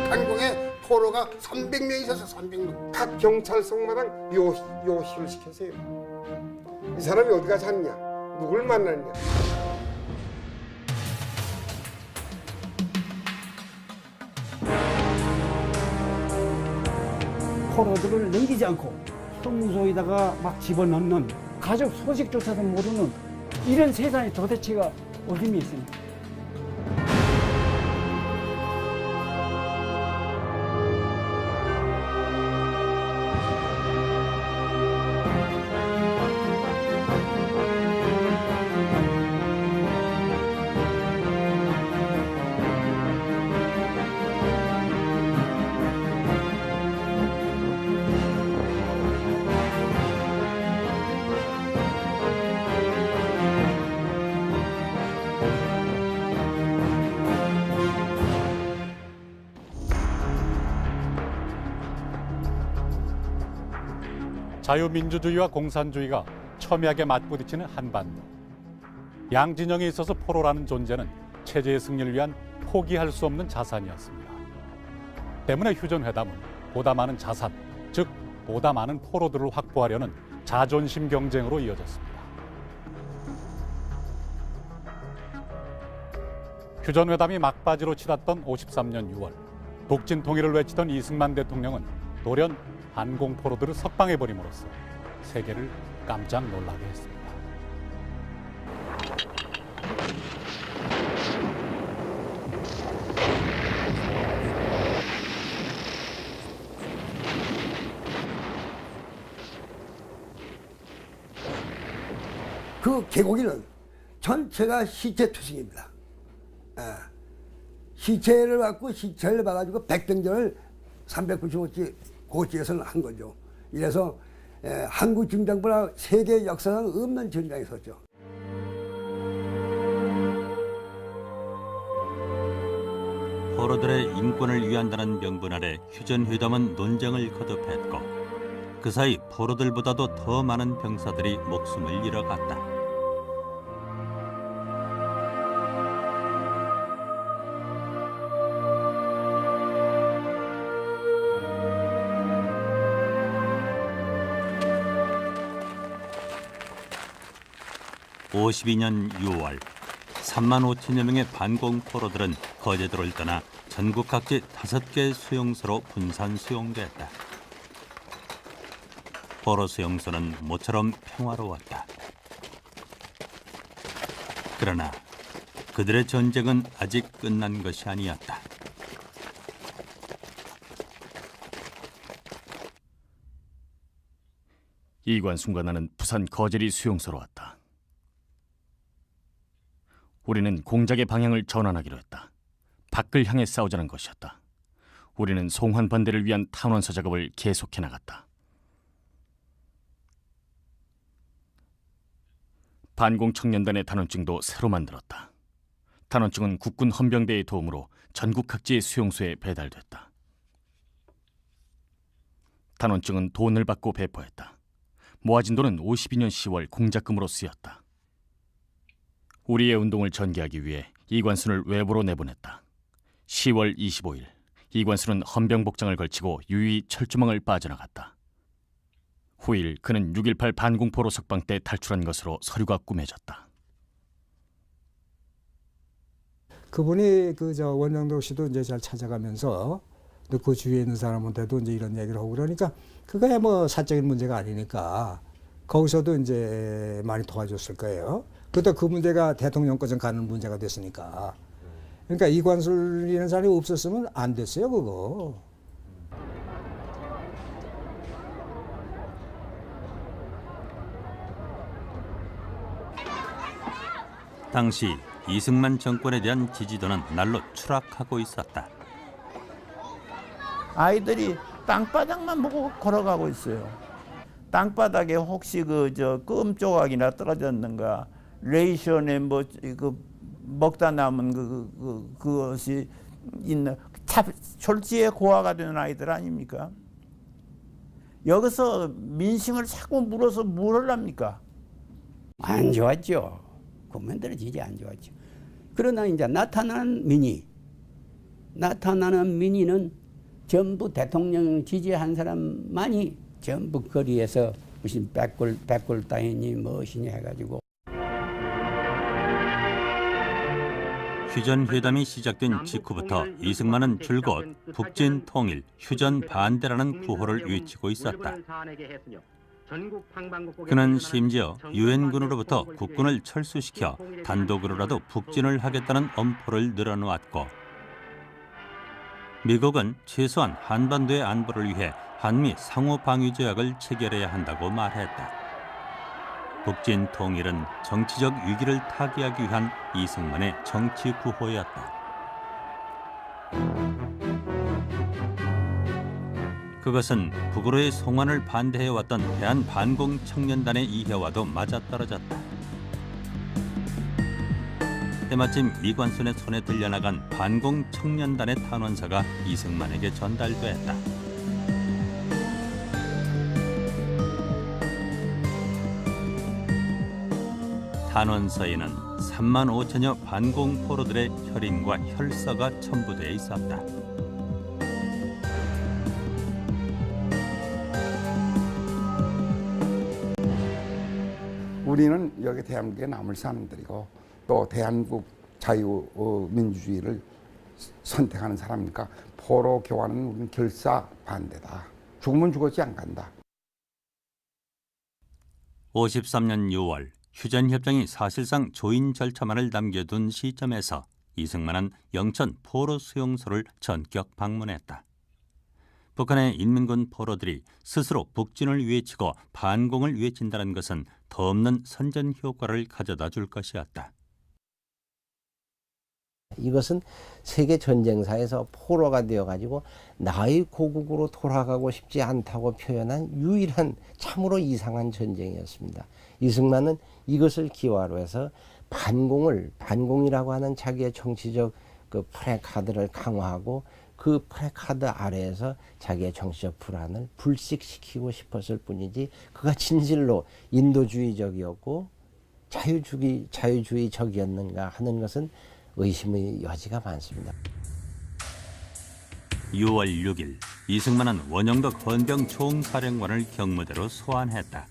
단공에 포로가 300명 있어서 300명. 각 경찰서마다 요시를 시켰어요. 이 사람이 어디 가서 샀냐, 누굴 만났냐. 포로들을 넘기지 않고 형무소에다가 막 집어넣는, 가족 소식조차도 모르는 이런 세상에 도대체가 어dim이 있습니까? 자유민주주의와 공산주의가 첨예하게 맞부딪히는 한반도. 양진영에 있어서 포로라는 존재는 체제의 승리를 위한 포기할 수 없는 자산이었습니다. 때문에 휴전회담은 보다 많은 자산, 즉 보다 많은 포로들을 확보하려는 자존심 경쟁으로 이어졌습니다. 휴전회담이 막바지로 치닫던 53년 6월, 독진 통일을 외치던 이승만 대통령은 돌연 반공포로들을 석방해버림으로써 세계를 깜짝 놀라게 했습니다. 그 개고기는 전체가 시체 투성입니다. 시체를 갖고 시체를 봐가지고 백등전을 395지 고지에서는 한 거죠. 이래서 한국 전쟁보다 세계 역사상 없는 전쟁이 있었죠. 포로들의 인권을 위한다는 명분 아래 휴전회담은 논쟁을 거듭했고 그 사이 포로들보다도 더 많은 병사들이 목숨을 잃어갔다. (52년 6월) 3만 5천여 명의 반공 포로들은 거제도를 떠나 전국 각지 5개 수용소로 분산 수용됐다. 포로 수용소는 모처럼 평화로웠다. 그러나 그들의 전쟁은 아직 끝난 것이 아니었다. 이관순과 나는 부산 거제리 수용소로 왔다. 우리는 공작의 방향을 전환하기로 했다. 밖을 향해 싸우자는 것이었다. 우리는 송환 반대를 위한 탄원서 작업을 계속해 나갔다. 반공 청년단의 단원증도 새로 만들었다. 단원증은 국군 헌병대의 도움으로 전국 각지의 수용소에 배달됐다. 단원증은 돈을 받고 배포했다. 모아진 돈은 52년 10월 공작금으로 쓰였다. 우리의 운동을 전개하기 위해 이관순을 외부로 내보냈다. 10월 25일 이관순은 헌병 복장을 걸치고 유유히 철조망을 빠져나갔다. 후일 그는 6.18 반공포로 석방 때 탈출한 것으로 서류가 꾸며졌다. 그분이 원영도 씨도 이제 잘 찾아가면서 그 주위에 있는 사람한테도 이제 이런 얘기를 하고 그러니까 그거야 뭐 사적인 문제가 아니니까 거기서도 이제 많이 도와줬을 거예요. 그것도 그 문제가 대통령까지 가는 문제가 됐으니까. 그러니까 이관순이라는 사람이 없었으면 안 됐어요, 그거. 당시 이승만 정권에 대한 지지도는 날로 추락하고 있었다. 아이들이 땅바닥만 보고 걸어가고 있어요. 땅바닥에 혹시 껌 조각이나 떨어졌는가, 레이션에 먹다 남은 그것이 있는 졸지에 고아가 되는 아이들 아닙니까? 여기서 민심을 자꾸 물어서 뭘 하랍니까? 안 좋았죠. 국민들의 지지 안 좋았죠. 그러나 이제 나타나는 민의는 전부 대통령 지지한 사람만이 전부 거리에서 무슨 백골 따위니 무엇이니 해가지고. 휴전 회담이 시작된 직후부터 이승만은 줄곧 북진 통일, 휴전 반대라는 구호를 외치고 있었다. 그는 심지어 유엔군으로부터 국군을 철수시켜 단독으로라도 북진을 하겠다는 엄포를 늘어놓았고, 미국은 최소한 한반도의 안보를 위해 한미 상호방위조약을 체결해야 한다고 말했다. 북진 통일은 정치적 위기를 타개하기 위한 이승만의 정치 구호였다. 그것은 북으로의 송환을 반대해왔던 대한반공청년단의 이해와도 맞아떨어졌다. 때마침 이관순의 손에 들려나간 반공청년단의 탄원서가 이승만에게 전달됐다. 탄원서에는 3만 5천여 반공 포로들의 혈인과 혈서가 첨부되어 있었다. 우리는 여기 대한민국에 남을 사람들이고 또 대한민국 자유민주주의를 선택하는 사람이니까 포로 교환은 우리는 결사 반대다. 죽으면 죽었지 안 간다. 53년 6월 휴전협정이 사실상 조인 절차만을 남겨둔 시점에서 이승만은 영천 포로 수용소를 전격 방문했다. 북한의 인민군 포로들이 스스로 북진을 외치고 반공을 외친다는 것은 더없는 선전 효과를 가져다 줄 것이었다. 이것은 세계 전쟁사에서 포로가 되어가지고 나의 고국으로 돌아가고 싶지 않다고 표현한 유일한 참으로 이상한 전쟁이었습니다. 이승만은 이것을 기화로 해서 반공이라고 하는 자기의 정치적 그 프레카드를 강화하고 그 프레카드 아래에서 자기의 정치적 불안을 불식시키고 싶었을 뿐이지, 그가 진실로 인도주의적이었고 자유주의적이었는가 하는 것은 의심의 여지가 많습니다. 6월 6일 이승만은 원영덕 헌병 총사령관을 경무대로 소환했다.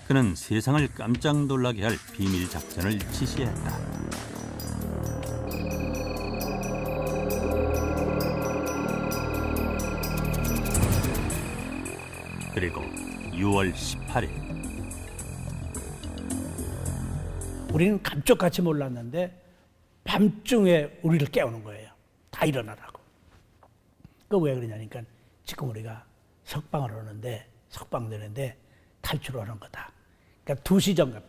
그는 세상을 깜짝 놀라게 할 비밀 작전을 지시했다. 그리고 6월 18일 우리는 감쪽같이 몰랐는데 밤중에 우리를 깨우는 거예요. 다 일어나라고. 그 왜 그러냐니까 지금 우리가 석방을 하는데, 석방되는데 탈출을 하는 거다. 그러니까 2시 전까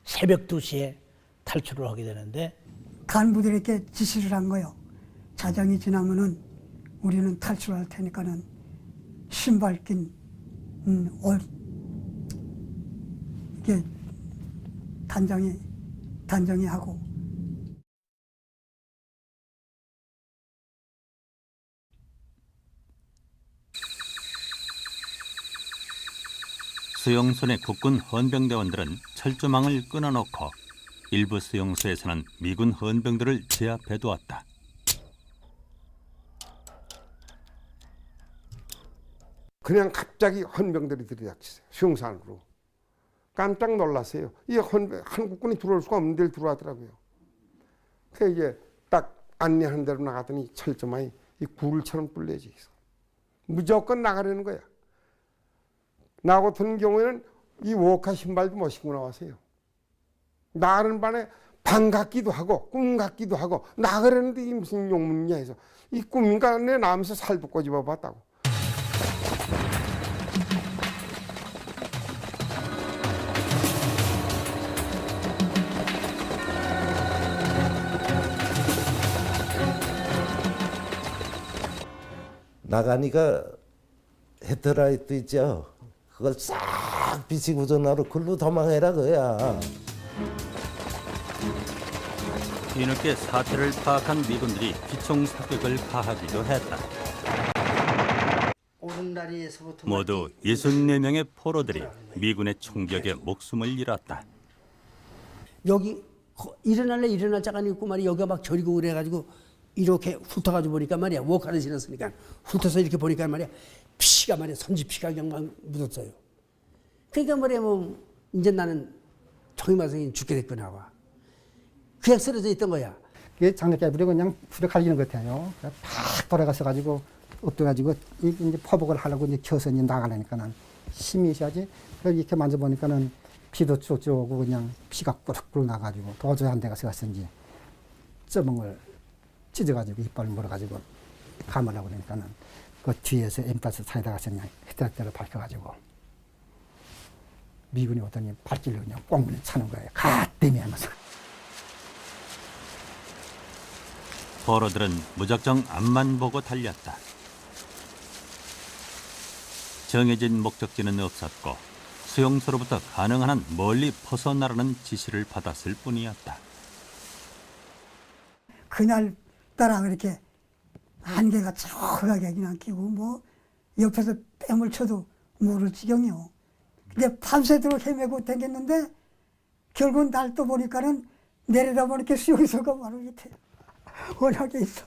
새벽 2시에 탈출을 하게 되는데, 간부들에게 지시를 한 거예요. 자정이 지나면은 우리는 탈출할 테니까는 신발 낀 옷 이게 단정히 하고. 수용소 내 국군 헌병대원들은 철조망을 끊어놓고 일부 수용소에서는 미군 헌병들을 제압해 두었다. 그냥 갑자기 헌병들이 들이닥치세요. 수용소 안으로. 깜짝 놀랐어요. 이 한국군이 들어올 수가 없는 데를 들어가더라고요. 그래서 이제 딱 안내하는 대로 나가더니 철조망이 이 굴처럼 뿔려져 있어. 무조건 나가려는 거야. 나 같은 경우에는 이 워카 신발도 못 신고 나왔어요. 나가는 반에 방 같기도 하고 꿈 같기도 하고 나가려는데 이게 무슨 용문이냐 해서 이 꿈인가 내 나면서 살도 꼬집어 봤다고. 나가니까 헤드라이트 있죠. 그걸 싹 비치고 전화로 글로 도망해라 그야. 뒤늦게 사태를 파악한 미군들이 기총 사격을 가하기도 했다. 모두 64명의 포로들이 미군의 총격에 목숨을 잃었다. 여기 일어날 자간이 있고 말이야. 여기가 막 저리고 그래가지고 이렇게 훑어가지고 보니까 말이야. 워카를 신었으니까 훑어서 이렇게 보니까 말이야. 피가 말이야. 선지 피가 그냥 막 묻었어요. 그러니까 말이야. 뭐 이제 나는 총이마성이 죽게 됐구나 봐. 그냥 쓰러져 있던 거야. 그게 장작개불이 그냥 불에 갈리는 것 같아요. 팍 돌아가서 가지고 엎드가지고 이제 포복을 하려고 이제 켜서 이제 나가려니까는 힘이 있어야지. 그걸 이렇게 만져보니까는 피도 쭉쭉 오고 그냥 피가 꾸룩꾸룩 나가지고 도저히 안 돼가서 갔는지 쩌멍을 찢어가지고 이빨을 물어가지고 감으려고 그러니까는 그 뒤에서 엠가스 사이다가 그냥 헤드라이트를 밝혀가지고 미군이 오더니 발길로 그냥 꽁문에 차는 거예요. 가땜이 하면서. 포로들은 무작정 앞만 보고 달렸다. 정해진 목적지는 없었고 수용소로부터 가능한 한 멀리 벗어나라는 지시를 받았을 뿐이었다. 그날 따라 그렇게 안개가 촉하게 그냥 끼고 뭐 옆에서 뺨을 쳐도 모를 지경이요. 근데 밤새도록 헤매고 다녔는데 결국 날 또 보니까는 내려다보니까 수용소가 바로 밑에 워낙에 있어.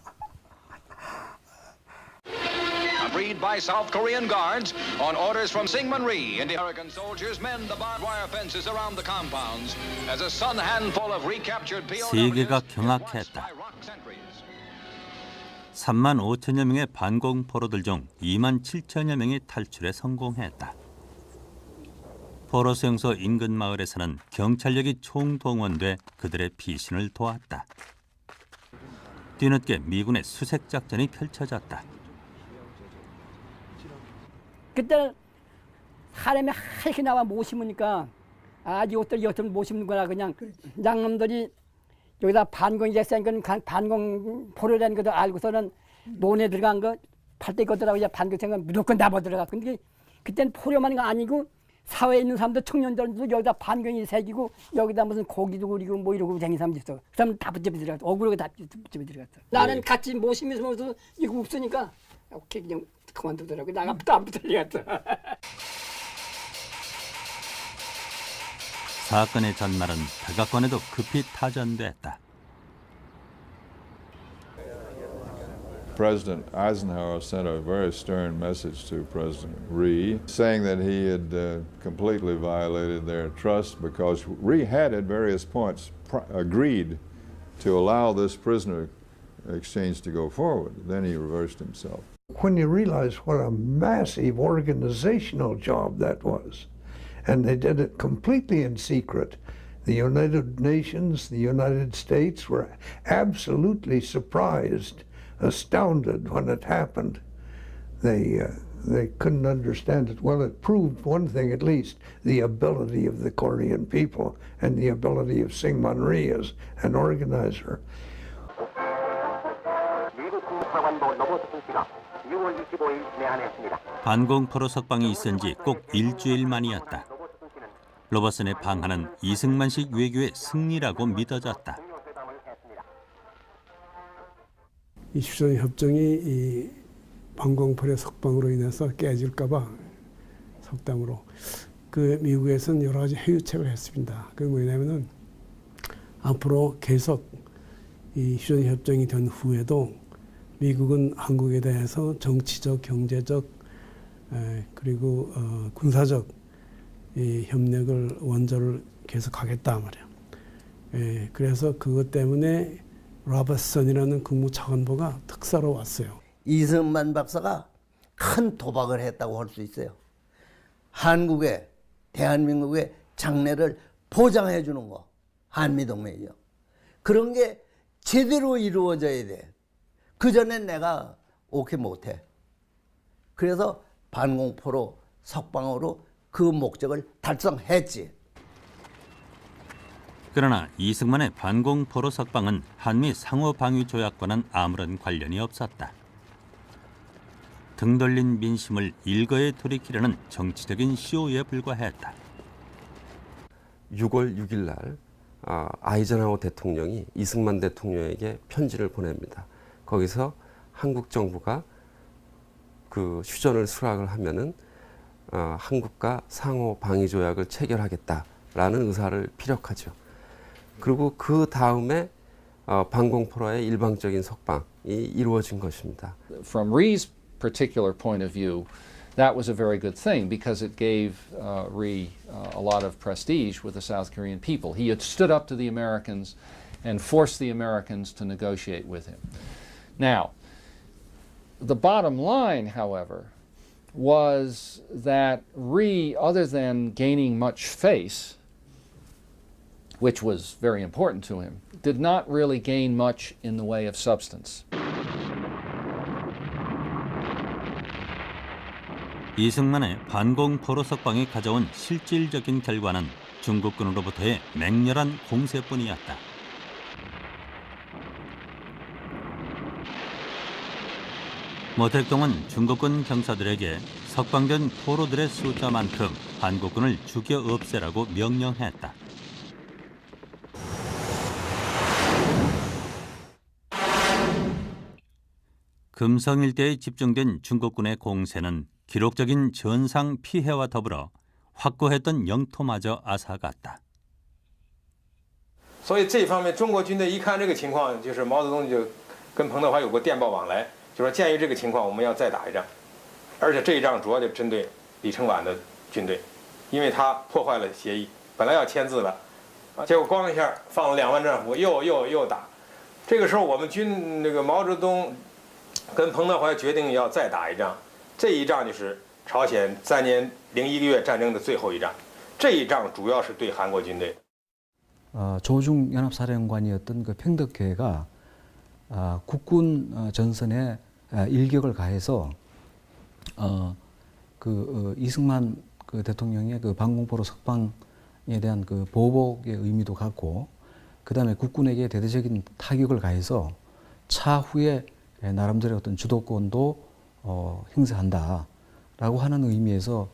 Agreed by South Korean guards on orders from Syngman Rhee, and the American soldiers mend the barbed wire fences around the compounds as a sun handful of recaptured POWs 세계가 경악했다. 3만 5천여 명의 반공 포로들 중 2만 7천여 명이 탈출에 성공했다. 포로 수용소 인근 마을에서는 경찰력이 총동원돼 그들의 피신을 도왔다. 뒤늦게 미군의 수색 작전이 펼쳐졌다. 그때는 사람이 하얗게 나와 못 심으니까 이것들 못 심는구나. 그냥 양놈들이 여기다 반공이 됐으니 반공 포로라는 것도 알고서는 논에 들어간 거 팔 때 것들하고 이제 반공 생각 무조건 잡아 들어가. 근데 그때는 포로만 거 아니고 사회에 있는 사람들 청년들도 여기다 반공이 새기고 여기다 무슨 고기도 그리고 뭐 이러고 쟁이 사람도 있어. 그 사람 다 붙잡혀 들어갔어. 억울하게 다 붙잡혀 들어갔어. 나는 같이 못 심으면서 이거 없으니까 오케이 그냥 그만두더라고. 나가부터 안 붙들려갔어. 사건의 전말은 백악관에도 급히 타전됐다. President Eisenhower sent a very stern message to President Rhee, saying that he had completely violated their trust because Rhee had at various points agreed to allow this prisoner exchange to go forward. Then he reversed himself. When you realize what a massive organizational job that was, and they did it completely in secret, the United Nations, the United States were absolutely surprised, astounded when it happened. They couldn't understand it. Well, it proved one thing at least, the ability of the Korean people and the ability of Syngman Rhee as an organizer. 반공 포로 석방이 있은 지 꼭 일주일 만이었다. 로버슨의 방한은 이승만식 외교의 승리라고 믿어졌다. 이 휴전 협정이 이 반공포로 석방으로 인해서 깨질까봐 속담으로 그 미국에서는 여러 가지 해유책을 했습니다. 그게 뭐냐면은 앞으로 계속 이 휴전 협정이 된 후에도 미국은 한국에 대해서 정치적, 경제적 그리고 군사적 이 협력을 원조를 계속하겠다 말이야. 그래서 그것 때문에 로버슨이라는 국무차관보가 특사로 왔어요. 이승만 박사가 큰 도박을 했다고 할 수 있어요. 한국의 대한민국의 장래를 보장해 주는 거 한미동맹이요. 그런 게 제대로 이루어져야 돼. 그 전엔 내가 오케이 못해. 그래서 반공포로 석방으로 그 목적을 달성했지. 그러나 이승만의 반공포로 석방은 한미 상호방위조약과는 아무런 관련이 없었다. 등 돌린 민심을 일거에 돌이키려는 정치적인 쇼에 불과했다. 6월 6일 날 아이젠하워 대통령이 이승만 대통령에게 편지를 보냅니다. 거기서 한국 정부가 그 휴전을 수락을 하면은 한국과 상호 방위 조약을 체결하겠다라는 의사를 피력하죠. 그리고 그 다음에 반공포로의 일방적인 석방이 이루어진 것입니다. From Rhee's particular point of view, that was a very good thing because it gave Rhee a lot of prestige with the South Korean people. He had stood up to the Americans and forced the Americans to negotiate with him. Now, the bottom line, however, was that Rhee, other than gaining much face, which was very important to him, did not really gain much in the way of substance. 이승만의 반공포로 석방이 가져온 실질적인 결과는 중국군으로부터의 맹렬한 공세뿐이었다. 모택동은 중국군 병사들에게 석방된 포로들의 숫자만큼 한국군을 죽여 없애라고 명령했다. 금성 일대에 집중된 중국군의 공세는 기록적인 전상 피해와 더불어 확고했던 영토마저 앗아갔다. 所以这方面，中国军队一看这个情况，就是毛泽东就跟彭德怀有过电报往来，就说鉴于这个情况，我们要再打一仗，而且这一仗主要就针对李承晚的军队，因为他破坏了协议，本来要签字了，结果咣一下放了2万战俘，又打。这个时候，我们那个毛泽东跟彭德怀决定要再打一仗。 这一仗就是朝鲜3年01个月战争的最后一仗，这一仗主要是对韩国军队。 조중 연합사령관이었던 그 평덕회가 국군 전선에 일격을 가해서 이승만 그 대통령의 그 반공포로 석방에 대한 그 보복의 의미도 갖고, 그 다음에 국군에게 대대적인 타격을 가해서 차후에 나름대로 어떤 주도권도 행사한다라고 하는 의미에서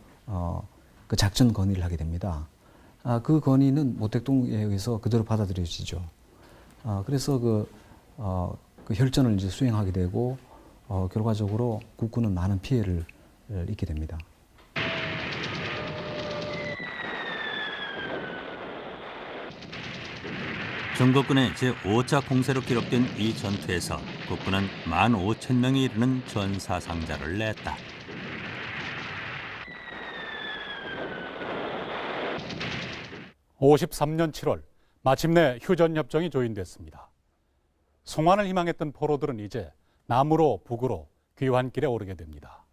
그 작전 건의를 하게 됩니다. 그 건의는 모택동에 의해서 그대로 받아들여지죠. 그래서 그 혈전을 이제 수행하게 되고 결과적으로 국군은 많은 피해를 입게 됩니다. 중국군의 제5차 공세로 기록된 이 전투에서 국군은 15,000명에 이르는 전사상자를 냈다. (53년 7월) 마침내 휴전협정이 조인됐습니다. 송환을 희망했던 포로들은 이제 남으로 북으로 귀환길에 오르게 됩니다.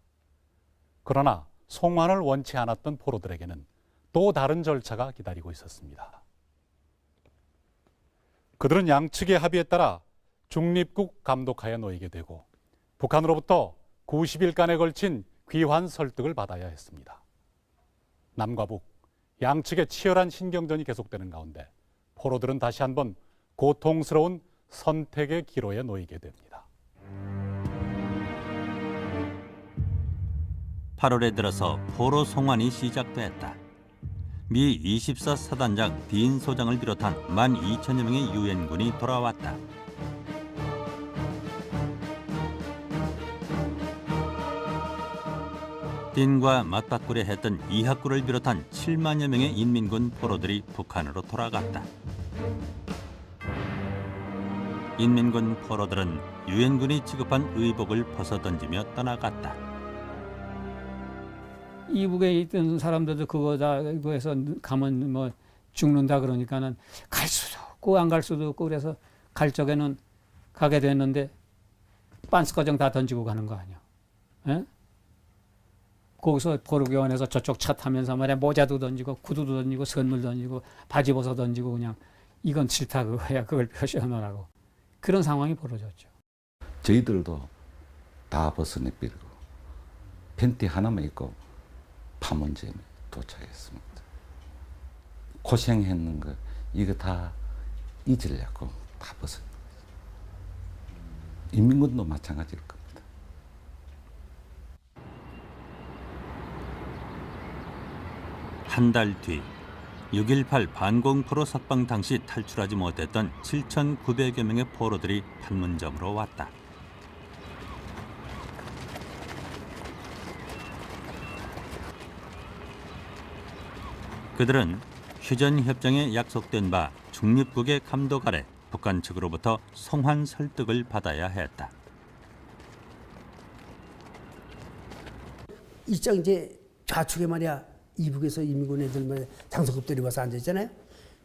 그러나 송환을 원치 않았던 포로들에게는 또 다른 절차가 기다리고 있었습니다. 그들은 양측의 합의에 따라 중립국 감독하에 놓이게 되고 북한으로부터 90일간에 걸친 귀환 설득을 받아야 했습니다. 남과 북, 양측의 치열한 신경전이 계속되는 가운데 포로들은 다시 한번 고통스러운 선택의 기로에 놓이게 됩니다. 8월에 들어서 포로 송환이 시작됐다. 미 24 사단장 딘 소장을 비롯한 12,000여 명의 유엔군이 돌아왔다. 딘과 맞바꾸려 했던 이학구를 비롯한 7만여 명의 인민군 포로들이 북한으로 돌아갔다. 인민군 포로들은 유엔군이 지급한 의복을 벗어던지며 떠나갔다. 이북에 있던 사람들도 그거에서 가면 뭐 죽는다 그러니까는 갈 수도 없고 안 갈 수도 없고 그래서 갈 적에는 가게 됐는데 빤스꺼정 다 던지고 가는 거 아니야? 에? 거기서 포로교원에서 저쪽 차 타면서 말이야 모자도 던지고 구두도 던지고 선물 던지고 바지 벗어 던지고 그냥 이건 싫다 그거야 그걸 표시하느라고 그런 상황이 벌어졌죠. 저희들도 다 벗어내버리고 팬티 하나만 입고 판문점에 도착했습니다. 고생했는 거 이거 다 잊으려고 다 벗은 거예요. 인민군도 마찬가지일 겁니다. 한 달 뒤 6.18 반공포로 석방 당시 탈출하지 못했던 7,900여 명의 포로들이 판문점으로 왔다. 그들은 휴전협정에 약속된 바 중립국의 감독 아래 북한 측으로부터 송환 설득을 받아야 했다. 일정 이제 좌측에 말이야 이북에서 이민군 애들 말이야 장성급들이 와서 앉아 있잖아요.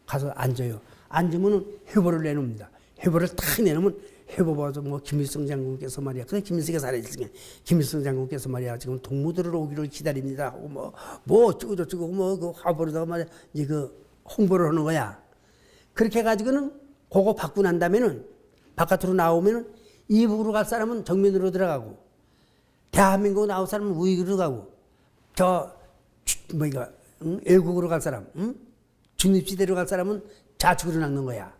가서 앉아요. 앉으면은 회보를 내놓습니다. 회보를 탁 내놓으면 회보 봐서 뭐 김일성 장군께서 말이야. 근데 김일성이 살아있으니까 김일성 장군께서 말이야 지금 동무들을 오기를 기다립니다. 하고 뭐 어쩌고 저쩌고 뭐 그 화보로다가 말이야 이제 그 홍보를 하는 거야. 그렇게 해가지고는 그거 받고 난 다음에는 바깥으로 나오면은 이북으로 갈 사람은 정면으로 들어가고 대한민국 나올 사람은 우익으로 가고 외국으로 갈 사람, 중립지대로 갈 사람은 좌측으로 낚는 거야.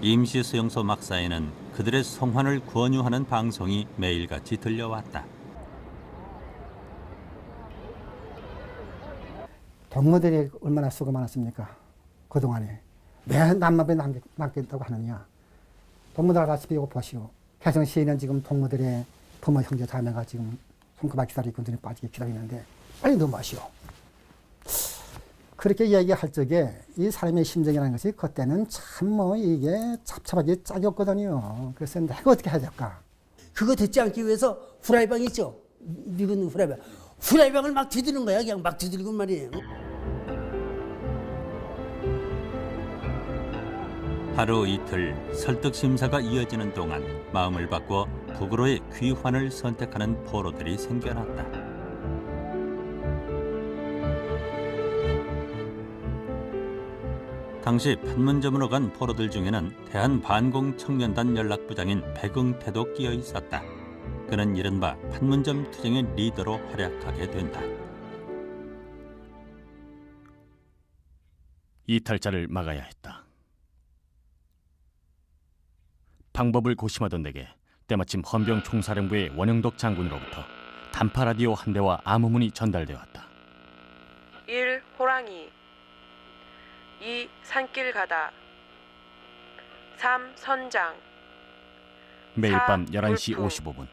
임시 수용소 막사에는 그들의 송환을 권유하는 방송이 매일같이 들려왔다. 동무들이 얼마나 수고 많았습니까? 그동안에. 왜 남남에 남겠다고 하느냐. 동무들 알다시피 이거 보시오. 개성시에는 지금 동무들의 부모 형제 자매가 지금 손가락 기다리고 군들이 빠지게 기다리는데 빨리 넘어가시오. 그렇게 이야기할 적에 이 사람의 심정이라는 것이 그때는 참 뭐 이게 찹찹하게 짝이 없거든요. 그래서 내가 어떻게 해야 될까? 그거 듣지 않기 위해서 후라이방 있죠? 미군 후라이방. 후라이방을 막 뒤드는 거야. 그냥 막 뒤들고 말이에요. 하루 이틀 설득 심사가 이어지는 동안 마음을 바꿔 북으로의 귀환을 선택하는 포로들이 생겨났다. 당시 판문점으로 간 포로들 중에는 대한반공청년단 연락부장인 백응태도 끼어 있었다. 그는 이른바 판문점 투쟁의 리더로 활약하게 된다. 이탈자를 막아야 했다. 방법을 고심하던 내게 때마침 헌병 총사령부의 원영덕 장군으로부터 단파 라디오 한 대와 암호문이 전달되었다. 1. 호랑이 2. 산길 가다 3. 선장 매일 4. 밤 11시 물품 55분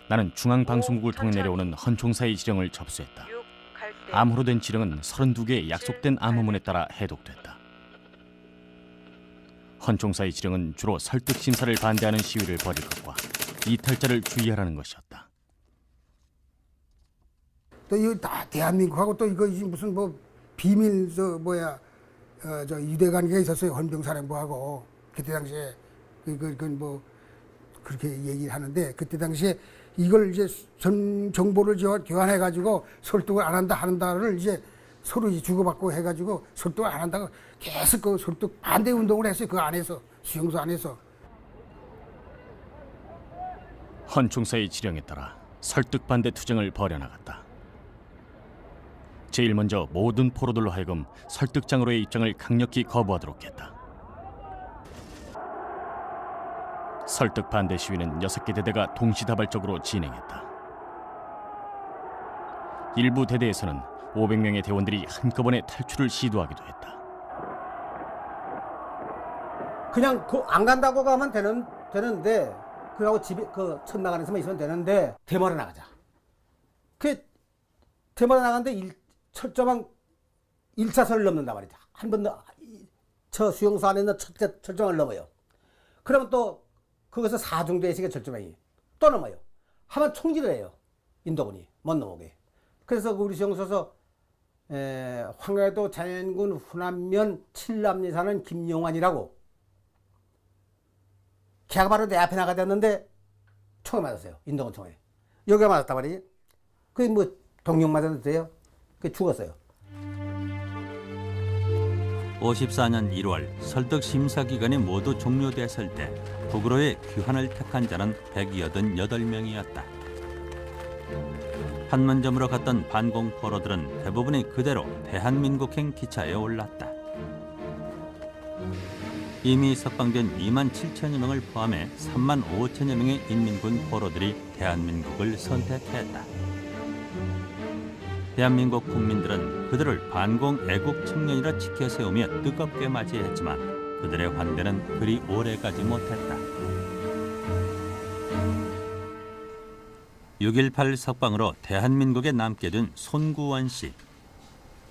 나는 중앙방송국을 통해 내려오는 헌총사의 지령을 접수했다. 암호로 된 지령은 32개의 약속된 암호문에 따라 해독됐다. 헌총사의 지령은 주로 설득 심사를 반대하는 시위를 벌일 것과 이탈자를 주의하라는 것이었다. 또 이거 다 대한민국하고 또 이거 무슨 뭐 비밀 저 유대 관계가 있었어요. 헌병사령부하고 그때 당시에 그건 뭐 그렇게 얘기를 하는데 그때 당시에 이걸 이제 정보를 교환해 가지고 설득을 안 한다를 이제 서로 주고받고 해가지고 설득을 안 한다고 계속 그 설득 반대 운동을 했어요. 그 안에서 수용소 안에서. 헌총사의 지령에 따라 설득 반대 투쟁을 벌여나갔다. 제일 먼저 모든 포로들로 하여금 설득장으로의 입장을 강력히 거부하도록 했다. 설득 반대 시위는 6개 대대가 동시다발적으로 진행했다. 일부 대대에서는 500명의 대원들이 한꺼번에 탈출을 시도하기도 했다. 그냥 안 간다고 가면 되는데 그러고 집에 첫 나가는 데만 있으면 되는데 대마로 나가자. 그 대마로 나가는데 철저망 1차선을 넘는단 말이죠. 한 번 더 저 수용소 안에 있는 철저망을 넘어요. 그러면 또 거기서 4중대식의 철저망이 또 넘어요. 하면 총질을 해요. 인도군이 못 넘어오게. 그래서 우리 수용소에서 황해도 자연군 후남면 칠남리 사는 김용환이라고 걔가 바로 내 앞에 나가졌는데 총에 맞았어요. 인도군 총에. 여기가 맞았단 말이지. 그게 뭐 동력 맞아도 돼요? 그 죽었어요. 54년 1월 설득 심사 기간이 모두 종료됐을 때 북으로의 귀환을 택한 자는 188명이었다. 판문점으로 갔던 반공 포로들은 대부분이 그대로 대한민국행 기차에 올랐다. 이미 석방된 2만 7천여 명을 포함해 3만 5천여 명의 인민군 포로들이 대한민국을 선택했다. 대한민국 국민들은 그들을 반공 애국 청년이라 지켜 세우며 뜨겁게 맞이했지만 그들의 환대는 그리 오래가지 못했다. 6.18 석방으로 대한민국에 남게 된 손구원 씨.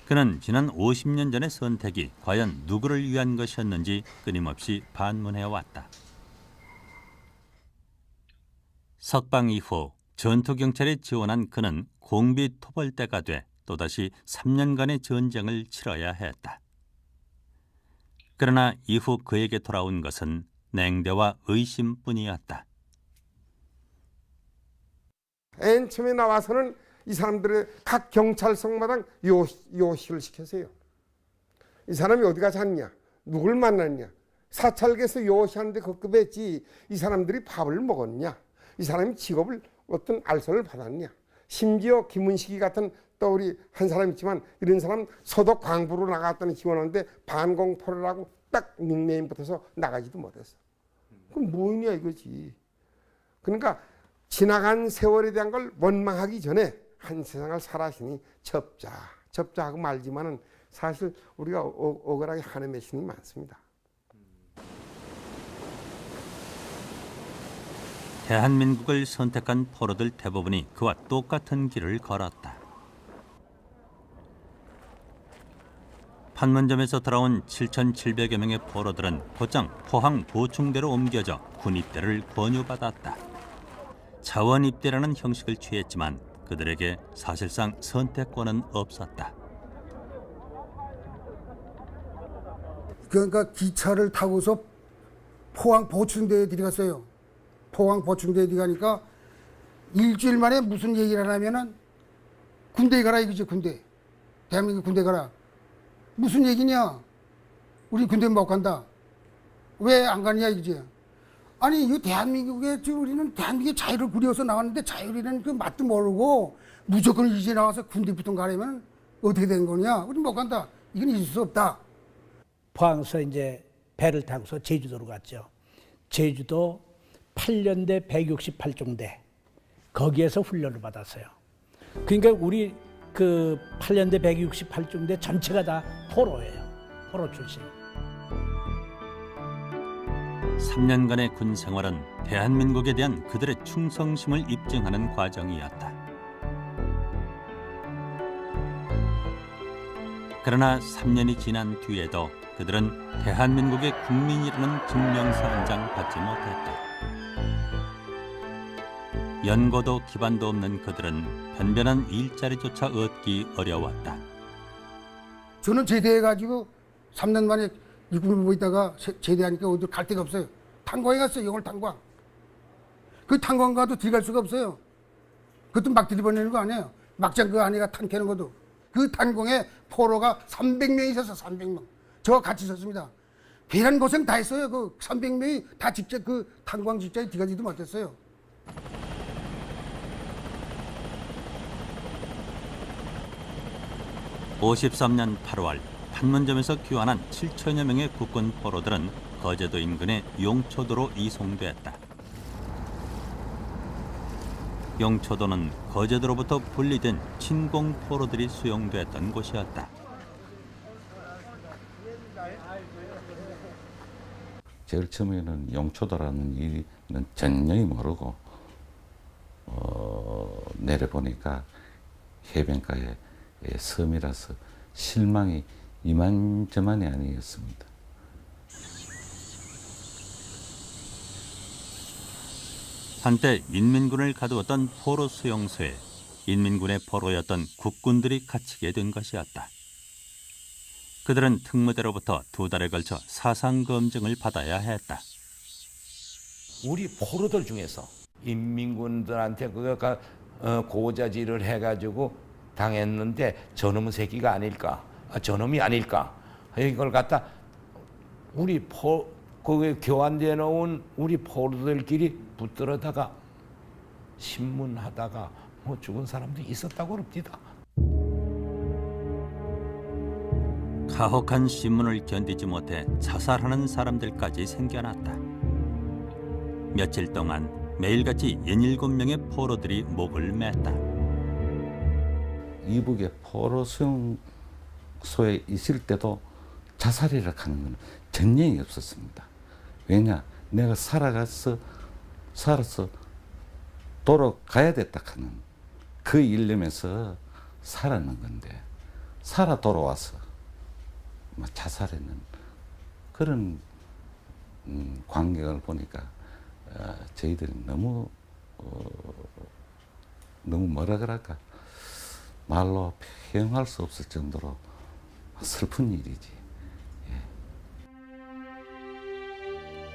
그는 지난 50년 전의 선택이 과연 누구를 위한 것이었는지 끊임없이 반문해왔다. 석방 이후 전투경찰에 지원한 그는 공비 토벌대가 돼 또다시 3년간의 전쟁을 치러야 했다. 그러나 이후 그에게 돌아온 것은 냉대와 의심뿐이었다. 맨 처음에 나와서는 이 사람들의 각 경찰서마다 요시를 시켰어요. 이 사람이 어디 가서 잤냐? 누굴 만났냐? 사찰계에서 요시하는데 급급했지 이 사람들이 밥을 먹었냐? 이 사람이 직업을 어떤 알선을 받았냐? 심지어 김은식이 같은 또 우리 한 사람 있지만 이런 사람 서독 광부로 나갔더니 지원하는데 반공포로라고 딱 닉네임 붙어서 나가지도 못했어. 그럼 뭐냐 이거지. 그러니까 지나간 세월에 대한 걸 원망하기 전에 한 세상을 살아시니 접자하고 말지만은 사실 우리가 억울하게 하는 매신이 많습니다. 대한민국을 선택한 포로들 대부분이 그와 똑같은 길을 걸었다. 판문점에서 돌아온 7,700여 명의 포로들은 곧장 포항 보충대로 옮겨져 군입대를 권유받았다. 자원 입대라는 형식을 취했지만 그들에게 사실상 선택권은 없었다. 그러니까 기차를 타고서 포항 보충대에 들어갔어요. 포항 보충대에 들어가니까 일주일 만에 무슨 얘기를 하냐면은 군대에 가라 이거지. 군대. 대한민국 군대 가라. 무슨 얘기냐? 우리 군대 못 간다. 왜 안 가느냐 이거지. 아니 이 대한민국에 우리는 대한민국의 자유를 그려서 나왔는데 자유라는 그 맛도 모르고 무조건 이제 나와서 군대 붙은 가려면 어떻게 된 거냐? 우리 못 간다. 이건 있을 수 없다. 포항에서 이제 배를 타고서 제주도로 갔죠. 제주도 8년대 168중대 거기에서 훈련을 받았어요. 그러니까 우리 그 8년대 168중대 전체가 다 포로예요. 포로 출신. 3년간의 군 생활은 대한민국에 대한 그들의 충성심을 입증하는 과정이었다. 그러나 3년이 지난 뒤에도 그들은 대한민국의 국민이라는 증명서 한 장 받지 못했다. 연고도 기반도 없는 그들은 변변한 일자리조차 얻기 어려웠다. 저는 제대해가지고 3년 만에 미국을 보고 있다가 제대하니까 어디 갈 데가 없어요. 탄광에 갔어요. 영월 탄광. 그 탄광 가도 들어갈 수가 없어요. 그것도 막 들이보내는 거 아니에요. 막장 그 안에가 탄 캐는 것도. 그 탄광에 포로가 300명이 있었어. 300명. 저와 같이 있었습니다. 괴란 고생 다 했어요. 그 300명이 다 직접 그 탄광 직장에 들어가지도 못했어요. (53년 8월) 판문점에서 귀환한 7천여 명의 국군 포로들은 거제도 인근의 용초도로 이송됐다. 용초도는 거제도로부터 분리된 친공 포로들이 수용됐던 곳이었다. 제일 처음에는 용초도라는 일은 전혀 모르고 내려보니까 해변가에 섬이라서 실망이 이만저만이 아니었습니다. 한때 인민군을 가두었던 포로 수용소에 인민군의 포로였던 국군들이 갇히게 된 것이었다. 그들은 특무대로부터 2달에 걸쳐 사상검증을 받아야 했다. 우리 포로들 중에서 인민군들한테 그가 고자질을 해가지고 당했는데 저놈의 새끼가 아닐까, 저놈이 아닐까, 이걸 갖다 우리 거기에 교환돼 놓은 우리 포로들끼리 붙들어다가 신문하다가 뭐 죽은 사람도 있었다고 그럽니다. 가혹한 신문을 견디지 못해 자살하는 사람들까지 생겨났다. 며칠 동안 매일같이 17명의 포로들이 목을 맸다. 이북의 포로 수용소에 있을 때도 자살이라 하는 건 전쟁이 없었습니다. 왜냐? 내가 살아서 돌아가야 됐다 하는 그 일념에서 살아는 건데, 살아 돌아와서 자살하는 그런 광경을 보니까 저희들이 너무 뭐라 그럴까, 말로 표현할 수 없을 정도로 슬픈 일이지.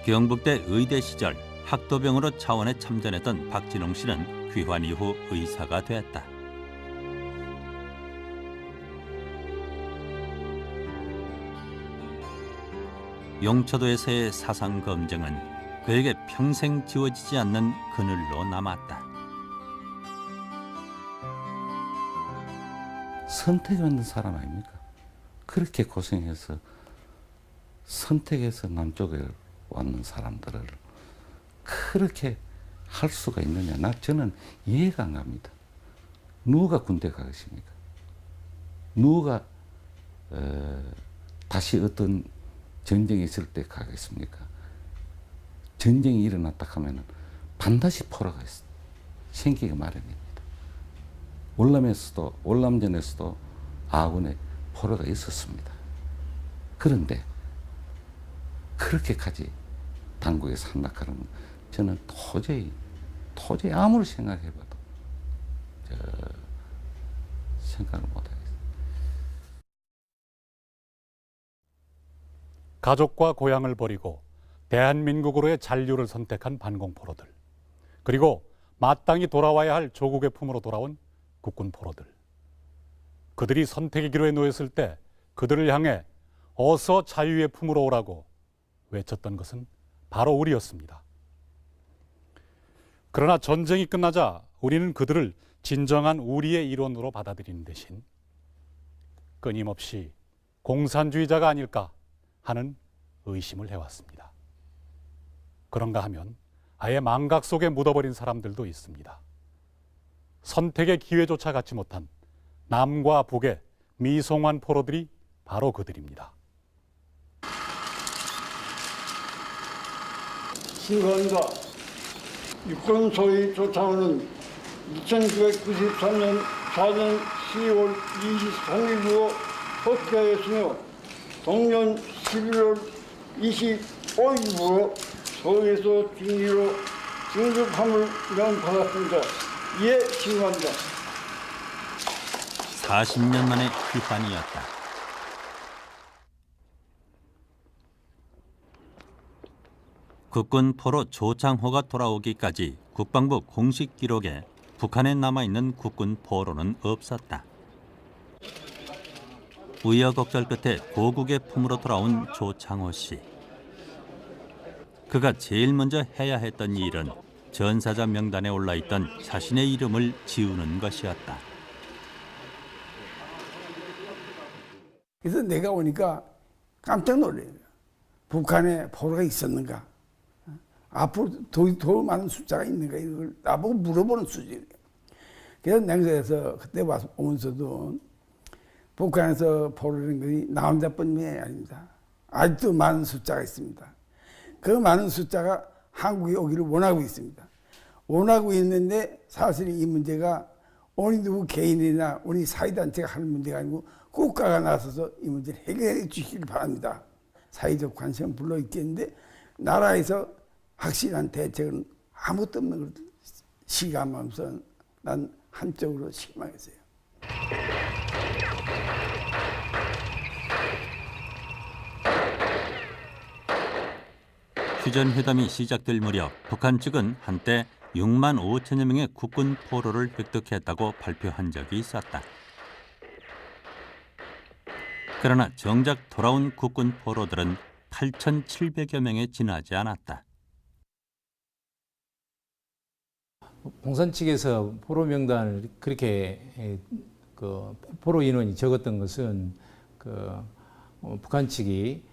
경북대 의대 시절 학도병으로 차원에 참전했던 박진홍 씨는 귀환 이후 의사가 됐다. 용처도에서의 사상 검증은 그에게 평생 지워지지 않는 그늘로 남았다. 선택하는 사람 아닙니까? 그렇게 고생해서 선택해서 남쪽에 왔는 사람들을 그렇게 할 수가 있느냐? 저는 이해가 안 갑니다. 누가 군대 가겠습니까? 누가 다시 어떤 전쟁이 있을 때 가겠습니까? 전쟁이 일어났다 하면 반드시 포로가 생기기 마련입니다. 월남전에서도 아군에 포로가 있었습니다. 그런데 그렇게까지 당국에서 한다는 건 저는 도저히 아무리 생각해봐도 생각을 못하겠어요. 가족과 고향을 버리고 대한민국으로의 잔류를 선택한 반공포로들, 그리고 마땅히 돌아와야 할 조국의 품으로 돌아온 국군포로들. 그들이 선택의 기로에 놓였을 때 그들을 향해 어서 자유의 품으로 오라고 외쳤던 것은 바로 우리였습니다. 그러나 전쟁이 끝나자 우리는 그들을 진정한 우리의 일원으로 받아들이는 대신 끊임없이 공산주의자가 아닐까 하는 의심을 해왔습니다. 그런가 하면 아예 망각 속에 묻어버린 사람들도 있습니다. 선택의 기회조차 갖지 못한 남과 북의 미송환 포로들이 바로 그들입니다. 신고한다. 육군소위 조차원은 2993년 4년 10월 23일부로 복귀하였으며 동년 11월 25일부로 서울에서 중위로 진급함을 명받았습니다. 이에 신고한다. 40년 만의 귀환이었다. 국군 포로 조창호가 돌아오기까지 국방부 공식 기록에 북한에 남아있는 국군 포로는 없었다. 우여곡절 끝에 고국의 품으로 돌아온 조창호 씨. 그가 제일 먼저 해야 했던 일은 전사자 명단에 올라있던 자신의 이름을 지우는 것이었다. 그래서 내가 오니까 깜짝 놀래요. 북한에 포로가 있었는가? 앞으로 더 많은 숫자가 있는가? 이걸 나보고 물어보는 수준이에요. 그래서 냉소에서 그때 오면서도 북한에서 포로라는 것이 나 혼자뿐만이 아닙니다. 아직도 많은 숫자가 있습니다. 그 많은 숫자가 한국에 오기를 원하고 있습니다. 원하고 있는데 사실 이 문제가 어느 누구 개인이나 우리 사회단체가 하는 문제가 아니고 국가가 나서서 이 문제를 해결해 주시길 바랍니다. 사회적 관심은 물론 있겠는데 나라에서 확실한 대책은 아무것도 없는 걸 시감하면서 난 한쪽으로 실망했어요. 휴전회담이 시작될 무렵 북한 측은 한때 6만 5천여 명의 국군 포로를 획득했다고 발표한 적이 있었다. 그러나 정작 돌아온 국군 포로들은 8,700여 명에 지나지 않았다. 공산 측에서 포로 명단을 그렇게 포로 인원이 적었던 것은 북한 측이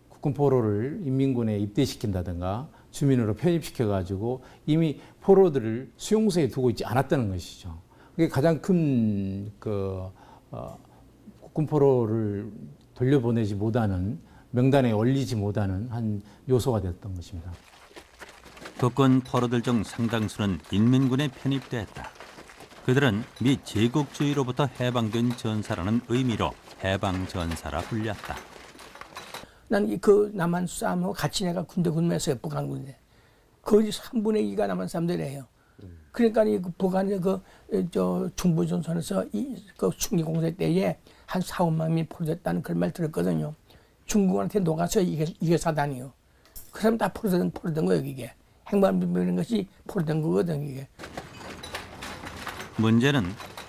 국군 포로를 인민군에 입대시킨다든가 주민으로 편입시켜가지고 이미 포로들을 수용소에 두고 있지 않았다는 것이죠. 그게 가장 큰 국군 포로를 돌려보내지 못하는, 명단에 올리지 못하는 한 요소가 됐던 것입니다. 국군 포로들 중 상당수는 인민군에 편입됐다. 그들은 미 제국주의로부터 해방된 전사라는 의미로 해방전사라 불렸다. 난 그 남한 싸움하고 같이 내가 군대 근무했어요. 북한 군대. 거의 3분의 2가 남한 사람들이에요. 그러니까 이 북한의 중부전선에서 그 충기공세 때에 한 4~5만 명이 포로됐다는 그런 말 들었거든요. 중국한테 녹아서 이게 사단이요. 그 사람 다 포로된 거예요, 이게. 행방불명인 것이 포로된 거거든, 이게. 문제는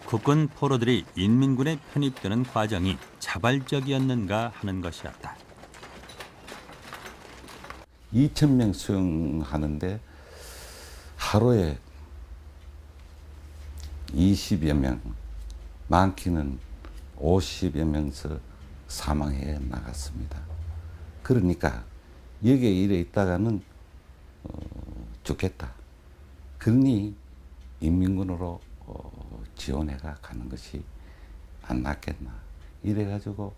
국군 포로들이 인민군에 편입되는 과정이 자발적이었는가 하는 것이었다. 2,000명 수용하는데 하루에 20여 명, 많게는 50여 명서 사망해 나갔습니다. 그러니까 여기에 이래 있다가는 죽겠다. 그러니 인민군으로 지원해가 가는 것이 안 낫겠나. 이래가지고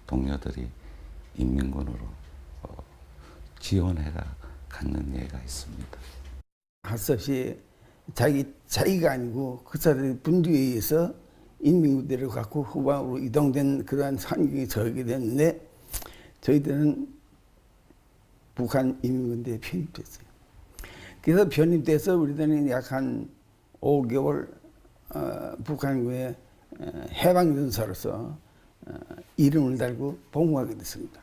동료들이 인민군으로 지원해가 갔는 예가 있습니다. 할 수 없이 자기가 아니고 그 사람의 분주에 의해서 인민군대를 갖고 후방으로 이동된 그러한 환경이 저게 됐는데 저희들은 북한 인민군대에 편입됐어요. 그래서 편입돼서 우리들은 약 한 5개월 북한군의 해방전사로서 이름을 달고 복무하게 됐습니다.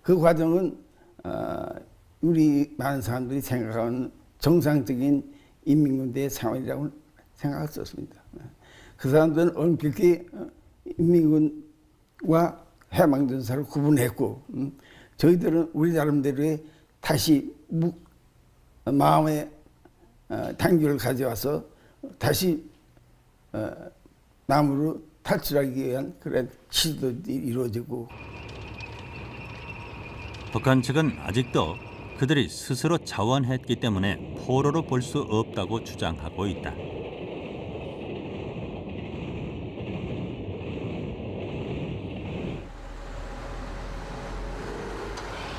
그 과정은 우리 많은 사람들이 생각하는 정상적인 인민군대의 생활이라고 생각할 수 없습니다. 그 사람들은 엄격히 인민군과 해방전사를 구분했고 저희들은 우리 나름대로의 다시 마음의 단결을 가져와서 다시 남으로 탈출하기 위한 그런 시도들이 이루어지고 북한 측은 아직도 그들이 스스로 자원했기 때문에 포로로 볼 수 없다고 주장하고 있다.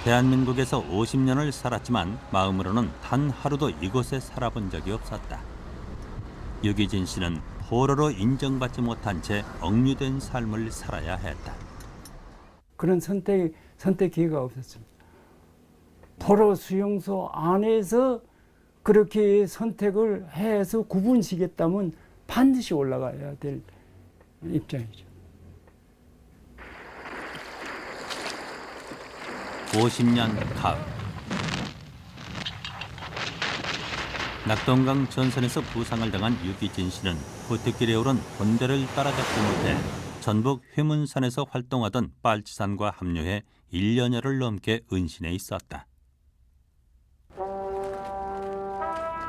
대한민국에서 50년을 살았지만 마음으로는 단 하루도 이곳에 살아본 적이 없었다. 유기진 씨는 포로로 인정받지 못한 채 억류된 삶을 살아야 했다. 그런 선택 기회가 없었습니다. 포로 수용소 안에서 그렇게 선택을 해서 구분시켰다면 반드시 올라가야 될 입장이죠. 50년 가을 낙동강 전선에서 부상을 당한 유기진 씨는 부트길에 오른 본대를 따라잡지 못해 전북 회문산에서 활동하던 빨치산과 합류해 1년여를 넘게 은신해 있었다.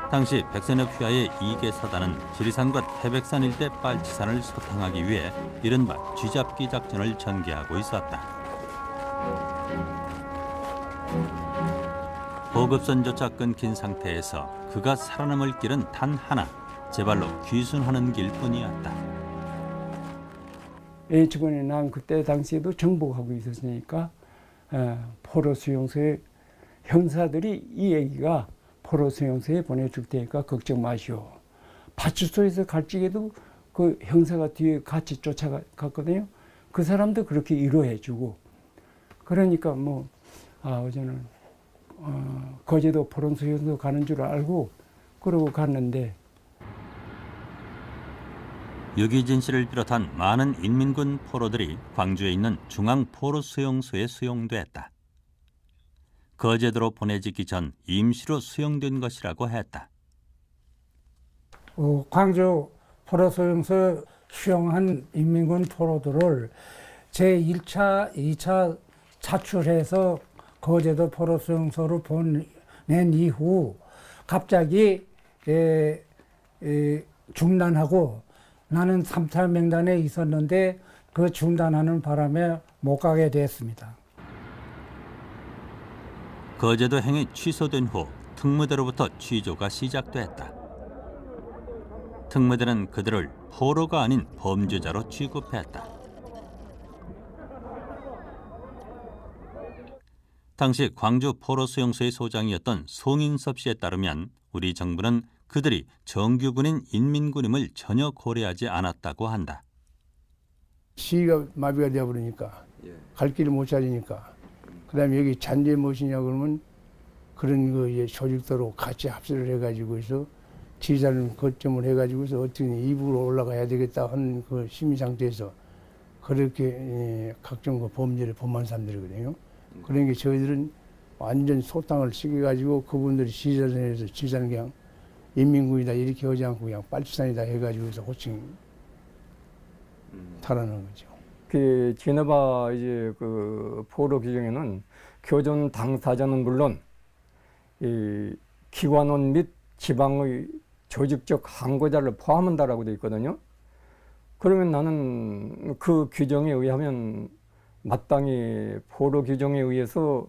당시 백선엽 휘하의 2개 사단은 지리산과 태백산 일대 빨치산을 소탕하기 위해 이른바 쥐잡기 작전을 전개하고 있었다. 보급선조차 끊긴 상태에서 그가 살아남을 길은 단 하나, 제발로 귀순하는 길뿐이었다. H군에 난 그때 당시에도 정복하고 있었으니까 포로 수용소의 형사들이 이 얘기가 포로 수용소에 보내줄 테니까 걱정 마시오. 파출소에서 갈 적에도 그 형사가 뒤에 같이 쫓아갔거든요. 그 사람도 그렇게 위로해주고 그러니까 저는 거제도 포로 수용소 가는 줄 알고 그러고 갔는데 유기진 씨를 비롯한 많은 인민군 포로들이 광주에 있는 중앙포로수용소에 수용됐다. 거제도로 보내지기 전 임시로 수용된 것이라고 했다. 광주 포로수용소에 수용한 인민군 포로들을 제1차, 2차 자출해서 거제도 포로수용소로 보낸 이후 갑자기 중단하고 나는 3차 명단에 있었는데 그 중단하는 바람에 못 가게 됐습니다. 거제도 행이 취소된 후 특무대로부터 취조가 시작됐다. 특무대는 그들을 포로가 아닌 범죄자로 취급했다. 당시 광주 포로 수용소의 소장이었던 송인섭 씨에 따르면 우리 정부는 그들이 정규군인 인민군임을 전혀 고려하지 않았다고 한다. 시가 마비가 되어버리니까 갈 길을 못 찾으니까 그다음에 여기 잔재 무엇이냐 그러면 그런 거 이제 조직도로 같이 합세를 해가지고 해서 지사를 거점을 해가지고서 어떻게 이부로 올라가야 되겠다 하는 그 심리 상태에서 그렇게 각종 그 범죄를 범한 사람들이거든요. 그러니까 저희들은 완전 소탕을 시켜가지고 그분들이 지사를 해서 지사는 그냥 인민군이다 이렇게 하지 않고 그냥 빨치산이다 해가지고서 호칭 달아난 거죠. 그 제네바 이제 그 포로 규정에는 교전 당사자는 물론 이 기관원 및 지방의 조직적 항고자를 포함한다라고 돼 있거든요. 그러면 나는 그 규정에 의하면 마땅히 포로 규정에 의해서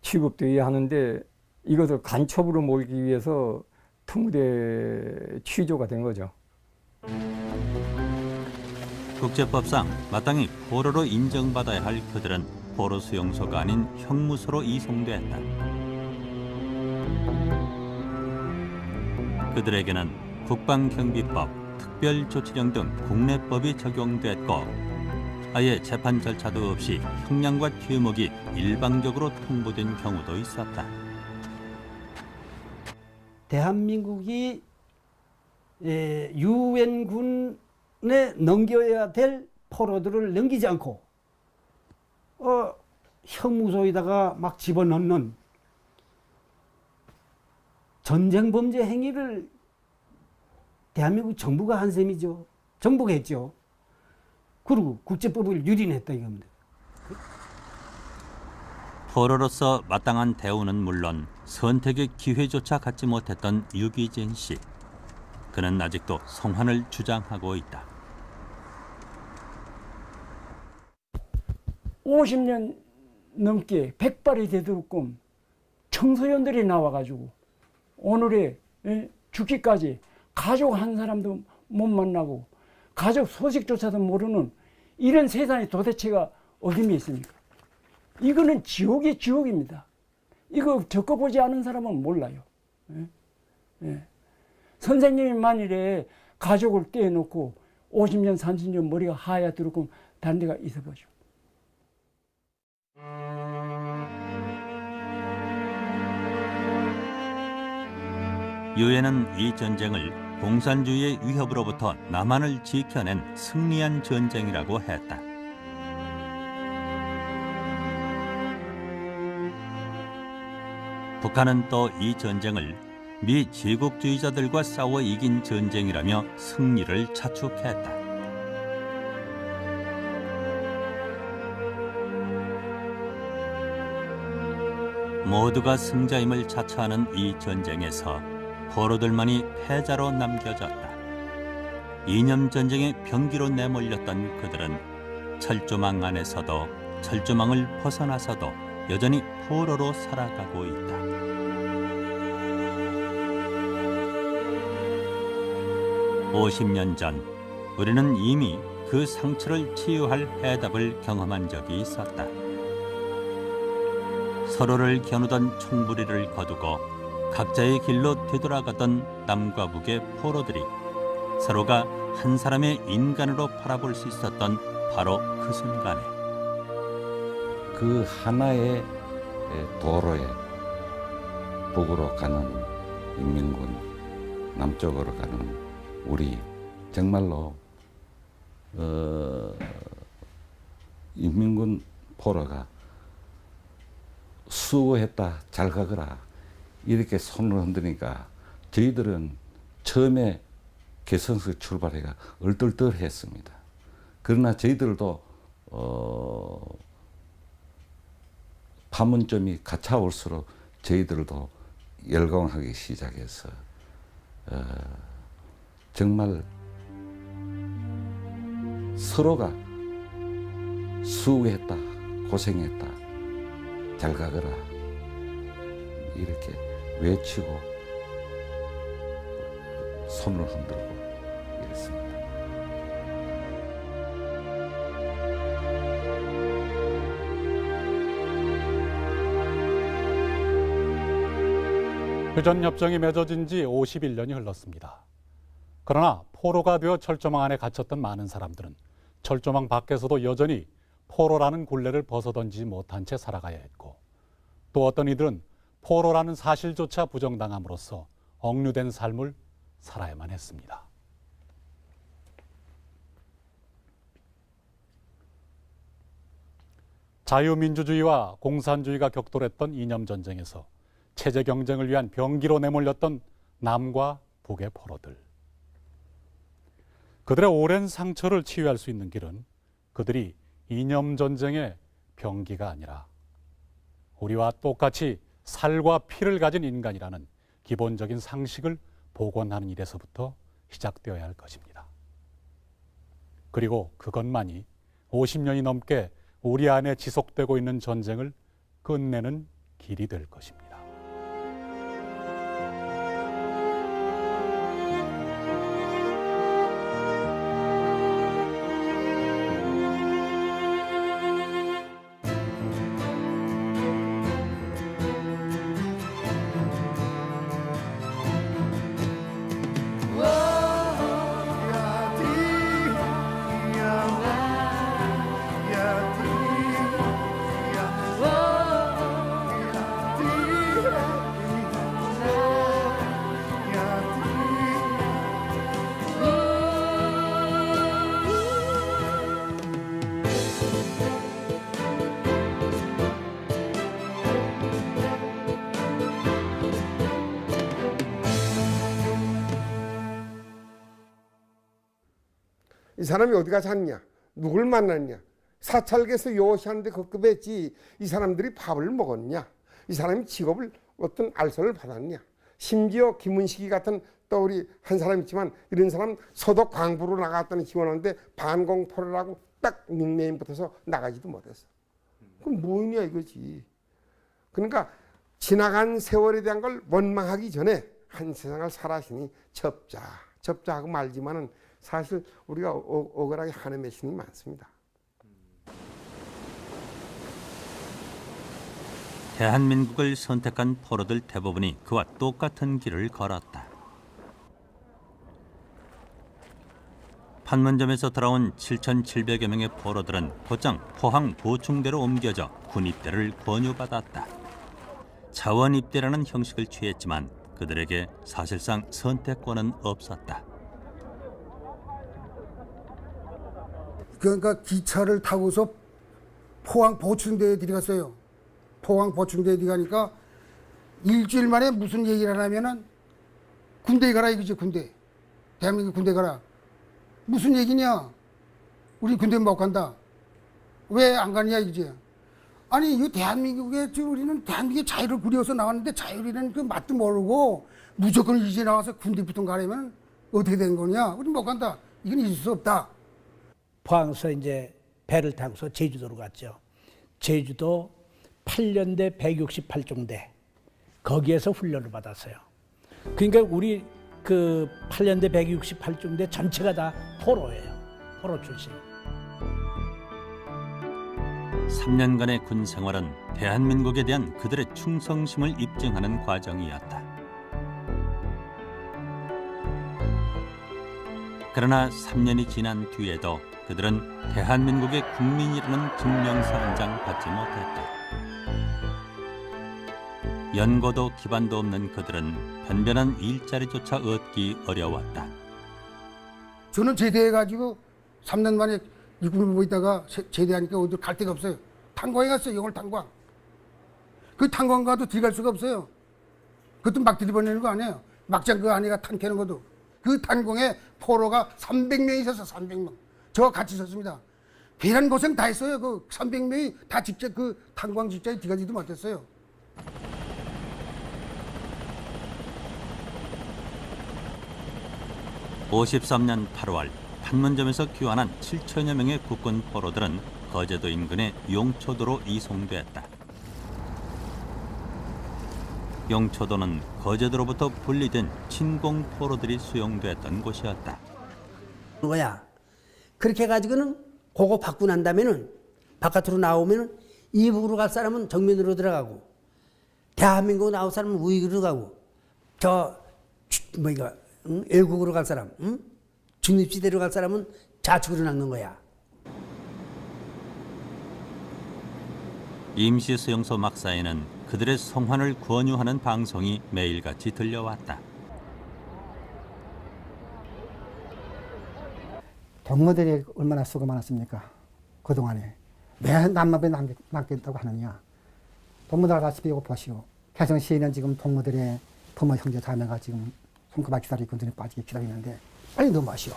취급되어야 하는데 이것을 간첩으로 몰기 위해서 특무대 취조가 된 거죠. 국제법상 마땅히 포로로 인정받아야 할 그들은 포로 수용소가 아닌 형무소로 이송됐다. 그들에게는 국방경비법, 특별조치령 등 국내법이 적용됐고 아예 재판 절차도 없이 형량과 죄목이 일방적으로 통보된 경우도 있었다. 대한민국이 유엔군에 넘겨야 될 포로들을 넘기지 않고 형무소에다가 막 집어넣는 전쟁 범죄 행위를 대한민국 정부가 한 셈이죠. 정부가 했죠. 그리고 국제법을 유린했다 이겁니다. 포로로서 마땅한 대우는 물론 선택의 기회조차 갖지 못했던 유기진 씨. 그는 아직도 성환을 주장하고 있다. 50년 넘게 백발이 되도록끔 청소년들이 나와가지고 오늘의 죽기까지 가족 한 사람도 못 만나고 가족 소식조차도 모르는 이런 세상에 도대체가 어dim이 있습니까? 이거는 지옥이 지옥입니다. 이거 겪어보지 않은 사람은 몰라요. 선생님이 만일에 가족을 떼어놓고 50년, 30년 머리가 하얗도록 다른 데가 있어보죠. 유엔은 이 전쟁을 공산주의의 위협으로부터 남한을 지켜낸 승리한 전쟁이라고 했다. 북한은 또 이 전쟁을 미 제국주의자들과 싸워 이긴 전쟁이라며 승리를 자축했다. 모두가 승자임을 자처하는 이 전쟁에서 포로들만이 패자로 남겨졌다. 이념전쟁의 병기로 내몰렸던 그들은 철조망 안에서도 철조망을 벗어나서도 여전히 포로로 살아가고 있다. (50년) 전 우리는 이미 그 상처를 치유할 해답을 경험한 적이 있었다. 서로를 겨누던 총부리를 거두고 각자의 길로 되돌아가던 남과 북의 포로들이 서로가 한 사람의 인간으로 바라볼 수 있었던 바로 그 순간에 그 하나의 도로에 북으로 가는 인민군, 남쪽으로 가는 우리 정말로 인민군 포로가 수고했다, 잘 가거라 이렇게 손을 흔드니까 저희들은 처음에 개성에서 출발해가 얼떨떨했습니다. 그러나 저희들도 판문점이 가차올수록 저희들도 열광하기 시작해서 정말 서로가 수고했다, 고생했다, 잘 가거라 이렇게 외치고 손을 흔들고 있습니다. 휴전협정이 맺어진 지 51년이 흘렀습니다. 그러나 포로가 되어 철조망 안에 갇혔던 많은 사람들은 철조망 밖에서도 여전히 포로라는 굴레를 벗어던지지 못한 채 살아가야 했고, 또 어떤 이들은 포로라는 사실조차 부정당함으로써 억류된 삶을 살아야만 했습니다. 자유민주주의와 공산주의가 격돌했던 이념전쟁에서 체제 경쟁을 위한 병기로 내몰렸던 남과 북의 포로들. 그들의 오랜 상처를 치유할 수 있는 길은 그들이 이념전쟁의 병기가 아니라 우리와 똑같이 살과 피를 가진 인간이라는 기본적인 상식을 복원하는 일에서부터 시작되어야 할 것입니다. 그리고 그것만이 50년이 넘게 우리 안에 지속되고 있는 전쟁을 끝내는 길이 될 것입니다. 이 사람이 어디 가서 샀냐? 누굴 만났냐? 사찰계에서 요시하는데 급급했지. 이 사람들이 밥을 먹었냐? 이 사람이 직업을 어떤 알선을 받았냐? 심지어 김은식이 같은 떠오리 한 사람 있지만 이런 사람 서독 광부로 나갔더니 지원하는데 반공포로라고 딱 닉네임 붙어서 나가지도 못했어. 그럼 뭐냐 이거지. 그러니까 지나간 세월에 대한 걸 원망하기 전에 한 세상을 살아시니 접자하고 말지만은 사실 우리가 억울하게 하는 매신이 많습니다. 대한민국을 선택한 포로들 대부분이 그와 똑같은 길을 걸었다. 판문점에서 돌아온 7,700여 명의 포로들은 곧장 포항 보충대로 옮겨져 군입대를 권유받았다. 자원입대라는 형식을 취했지만 그들에게 사실상 선택권은 없었다. 그러니까 기차를 타고서 포항 보충대에 들어갔어요. 포항 보충대에 들어가니까 일주일 만에 무슨 얘기를 하냐면은 군대에 가라 이거지. 군대. 대한민국 군대 가라. 무슨 얘기냐. 우리 군대 못 간다. 왜 안 가느냐 이거지. 아니 이 대한민국에 지금 우리는 대한민국의 자유를 그려서 나왔는데 자유라는 그 맛도 모르고 무조건 이제 나와서 군대 붙은 가려면 어떻게 된 거냐. 우리 못 간다. 이건 있을 수 없다. 포항에서 이제 배를 타고서 제주도로 갔죠. 제주도 8년대 168중대 거기에서 훈련을 받았어요. 그러니까 우리 그 8년대 168중대 전체가 다 포로예요. 포로 출신. 3년간의 군 생활은 대한민국에 대한 그들의 충성심을 입증하는 과정이었다. 그러나 3년이 지난 뒤에도 그들은 대한민국의 국민이라는 증명서 한 장 받지 못했다. 연고도 기반도 없는 그들은 변변한 일자리조차 얻기 어려웠다. 저는 제대해가지고 3년 만에 육군을 보고 있다가 제대하니까 어디 갈 데가 없어요. 탄광에 갔어요. 영월 탄광. 그 탄광 가도 들어갈 수가 없어요. 그것도 막 들이보내는 거 아니에요. 막장 그 안에가 탄 캐는 것도. 그 탄광에 포로가 300명이 있었어. 300명. 저와 같이 있었습니다. 괴란 고생 다 했어요. 그 300명이 다 직접 그 탄광 직자에 들어가지도 못했어요. (53년 8월) 판문점에서 귀환한 7천여 명의 국군 포로들은 거제도 인근의 용초도로 이송됐다. 용초도는 거제도로부터 분리된 친공 포로들이 수용됐던 곳이었다. 거야. 그렇게 해가지고는 그거 받고 난 다음에는 바깥으로 나오면은 이북으로 갈 사람은 정면으로 들어가고, 대한민국 나올 사람은 우익으로 가고, 애국으로 갈 사람, 중립지대로 갈 사람은 좌측으로 낚는 거야. 임시 수용소 막사에는 그들의 성환을 권유하는 방송이 매일같이 들려왔다. 동무들이 얼마나 수고 많았습니까? 그동안에. 왜 남북에 남겠다고 하느냐. 동무들 알다시피 이거 보시오. 개성시에는 지금 동무들의 부모 형제 자매가 지금 손가락 기다리고 눈에 빠지게 기다리는데 빨리 넘어가시오.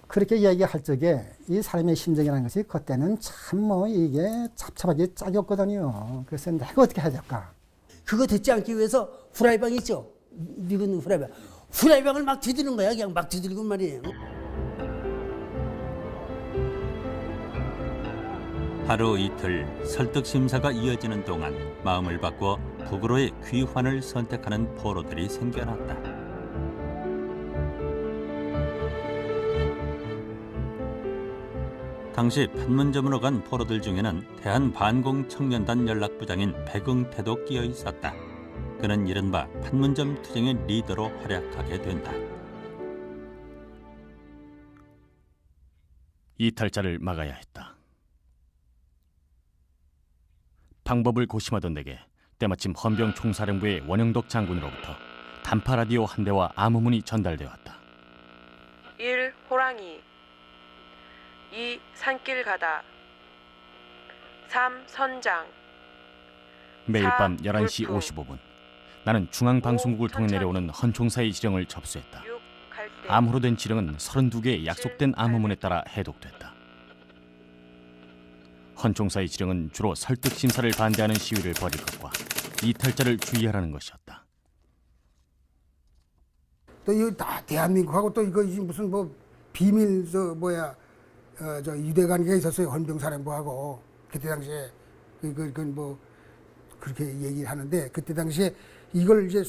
그렇게 이야기할 적에 이 사람의 심정이라는 것이 그때는 참 이게 잡잡하게 짝이었거든요. 그래서 내가 어떻게 해야 될까? 그거 듣지 않기 위해서 후라이방 있죠? 미군 후라이방. 후라이방을 막 뒤드는 거야. 그냥 막 뒤들고 말이에요. 하루 이틀 설득 심사가 이어지는 동안 마음을 바꿔 북으로의 귀환을 선택하는 포로들이 생겨났다. 당시 판문점으로 간 포로들 중에는 대한반공청년단 연락부장인 백응태도 끼어 있었다. 그는 이른바 판문점 투쟁의 리더로 활약하게 된다. 이탈자를 막아야 했다. 방법을 고심하던 내게 때마침 헌병 총사령부의 원영덕 장군으로부터 단파 라디오 한 대와 암호문이 전달되었다. 1. 호랑이 2. 산길 가다 3. 선장 매일 4. 밤 11시 불풍 55분 나는 중앙방송국을 통해 내려오는 헌총사의 지령을 접수했다. 암호로 된 지령은 32개의 약속된 암호문에 따라 해독됐다. 헌총사의 지령은 주로 설득 심사를 반대하는 시위를 벌일 것과 이탈자를 주의하라는 것이었다. 또 이거 다 대한민국하고 또 이거 무슨 뭐 비밀 유대 관계가 있었어요. 헌병사령부하고 그때 당시에 그건 뭐 그렇게 얘기를 하는데 그때 당시에 이걸 이제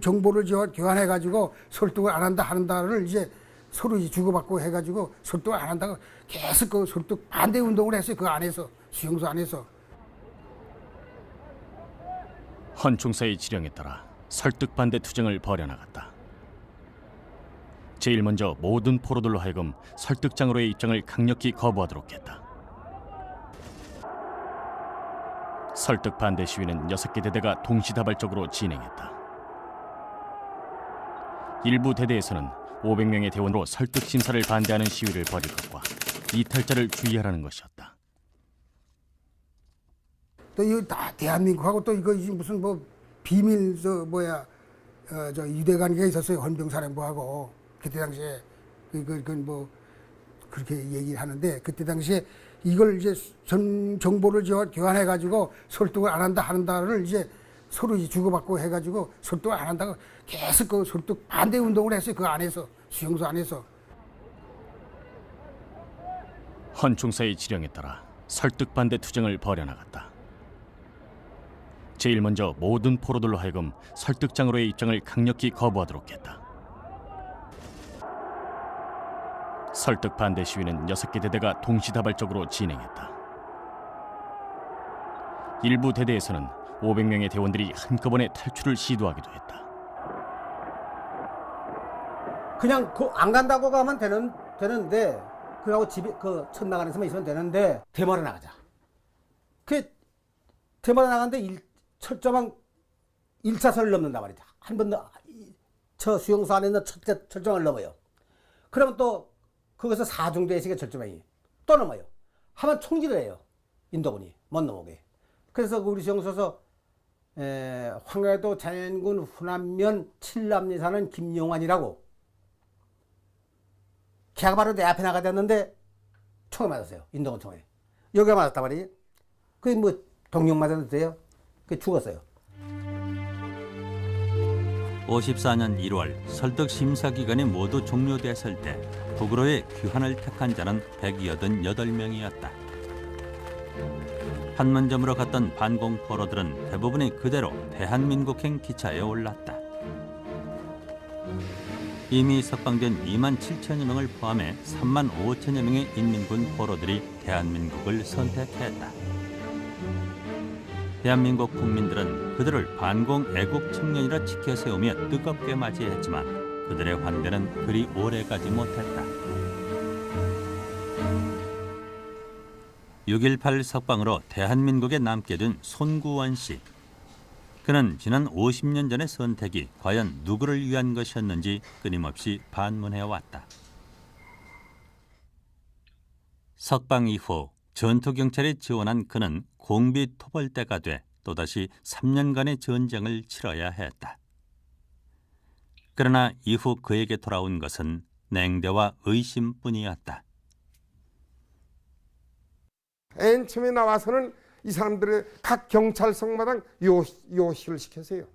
정보를 교환해 가지고 설득을 안 한다를 이제 서로 주고받고 해가지고 설득을 안 한다고 계속 그 설득 반대 운동을 했어요. 그 안에서 수용소 안에서. 헌총사의 지령에 따라 설득 반대 투쟁을 벌여나갔다. 제일 먼저 모든 포로들로 하여금 설득장으로의 입장을 강력히 거부하도록 했다. 설득 반대 시위는 6개 대대가 동시다발적으로 진행했다. 일부 대대에서는 500명의 대원으로 설득 심사를 반대하는 시위를 벌일 것과 이탈자를 주의하라는 것이었다. 또 이거 다 대한민국하고 또 이거 무슨 뭐 비밀 유대 관계가 있었어요. 헌병사령부하고 그때 당시에 그건 뭐 그렇게 얘기를 하는데 그때 당시에 이걸 이제 정보를 교환해 가지고 설득을 안 한다를 이제 서로 주고받고 해가지고 설득을 안 한다고 계속 그 설득 반대 운동을 했어요. 그 안에서 수용소 안에서. 헌총사의 지령에 따라 설득 반대 투쟁을 벌여나갔다. 제일 먼저 모든 포로들로 하여금 설득장으로의 입장을 강력히 거부하도록 했다. 설득 반대 시위는 6개 대대가 동시다발적으로 진행했다. 일부 대대에서는 500명의 대원들이 한꺼번에 탈출을 시도하기도 했다. 그냥 안 간다고 가면 되는데 그러고 집에 첫 나가는 데만 있으면 되는데 대마로 나가자. 그 대마로 나가는데 철저방 1차선을 넘는단 말이죠. 한 번 더 저 수용소 안에 있는 철저방을 넘어요. 그러면 또 거기서 4중대의식의 철저방이 또 넘어요. 하면 총질을 해요. 인도군이 못 넘어오게. 그래서 우리 수용소에서 황해도 자연군 후남면 칠남리 사는 김용환이라고 걔가 바로 내 앞에 나가졌는데 총에 맞았어요. 인도군 총에. 여기가 맞았단 말이에요. 그게 뭐 동력 맞았는데 돼요? 그게 죽었어요. 54년 1월 설득 심사 기간이 모두 종료됐을 때 북으로의 귀환을 택한 자는 188명이었다. 판문점으로 갔던 반공 포로들은 대부분이 그대로 대한민국행 기차에 올랐다. 이미 석방된 2만 7천여 명을 포함해 3만 5천여 명의 인민군 포로들이 대한민국을 선택했다. 대한민국 국민들은 그들을 반공 애국 청년이라 지켜 세우며 뜨겁게 맞이했지만 그들의 환대는 그리 오래가지 못했다. 6.18 석방으로 대한민국에 남게 된 손구원 씨. 그는 지난 50년 전의 선택이 과연 누구를 위한 것이었는지 끊임없이 반문해왔다. 석방 이후 전투경찰에 지원한 그는 공비 토벌대가 돼 또다시 3년간의 전쟁을 치러야 했다. 그러나 이후 그에게 돌아온 것은 냉대와 의심뿐이었다. 맨 처음에 나와서는 이 사람들의 각 경찰서마다 요시를 시켜서요.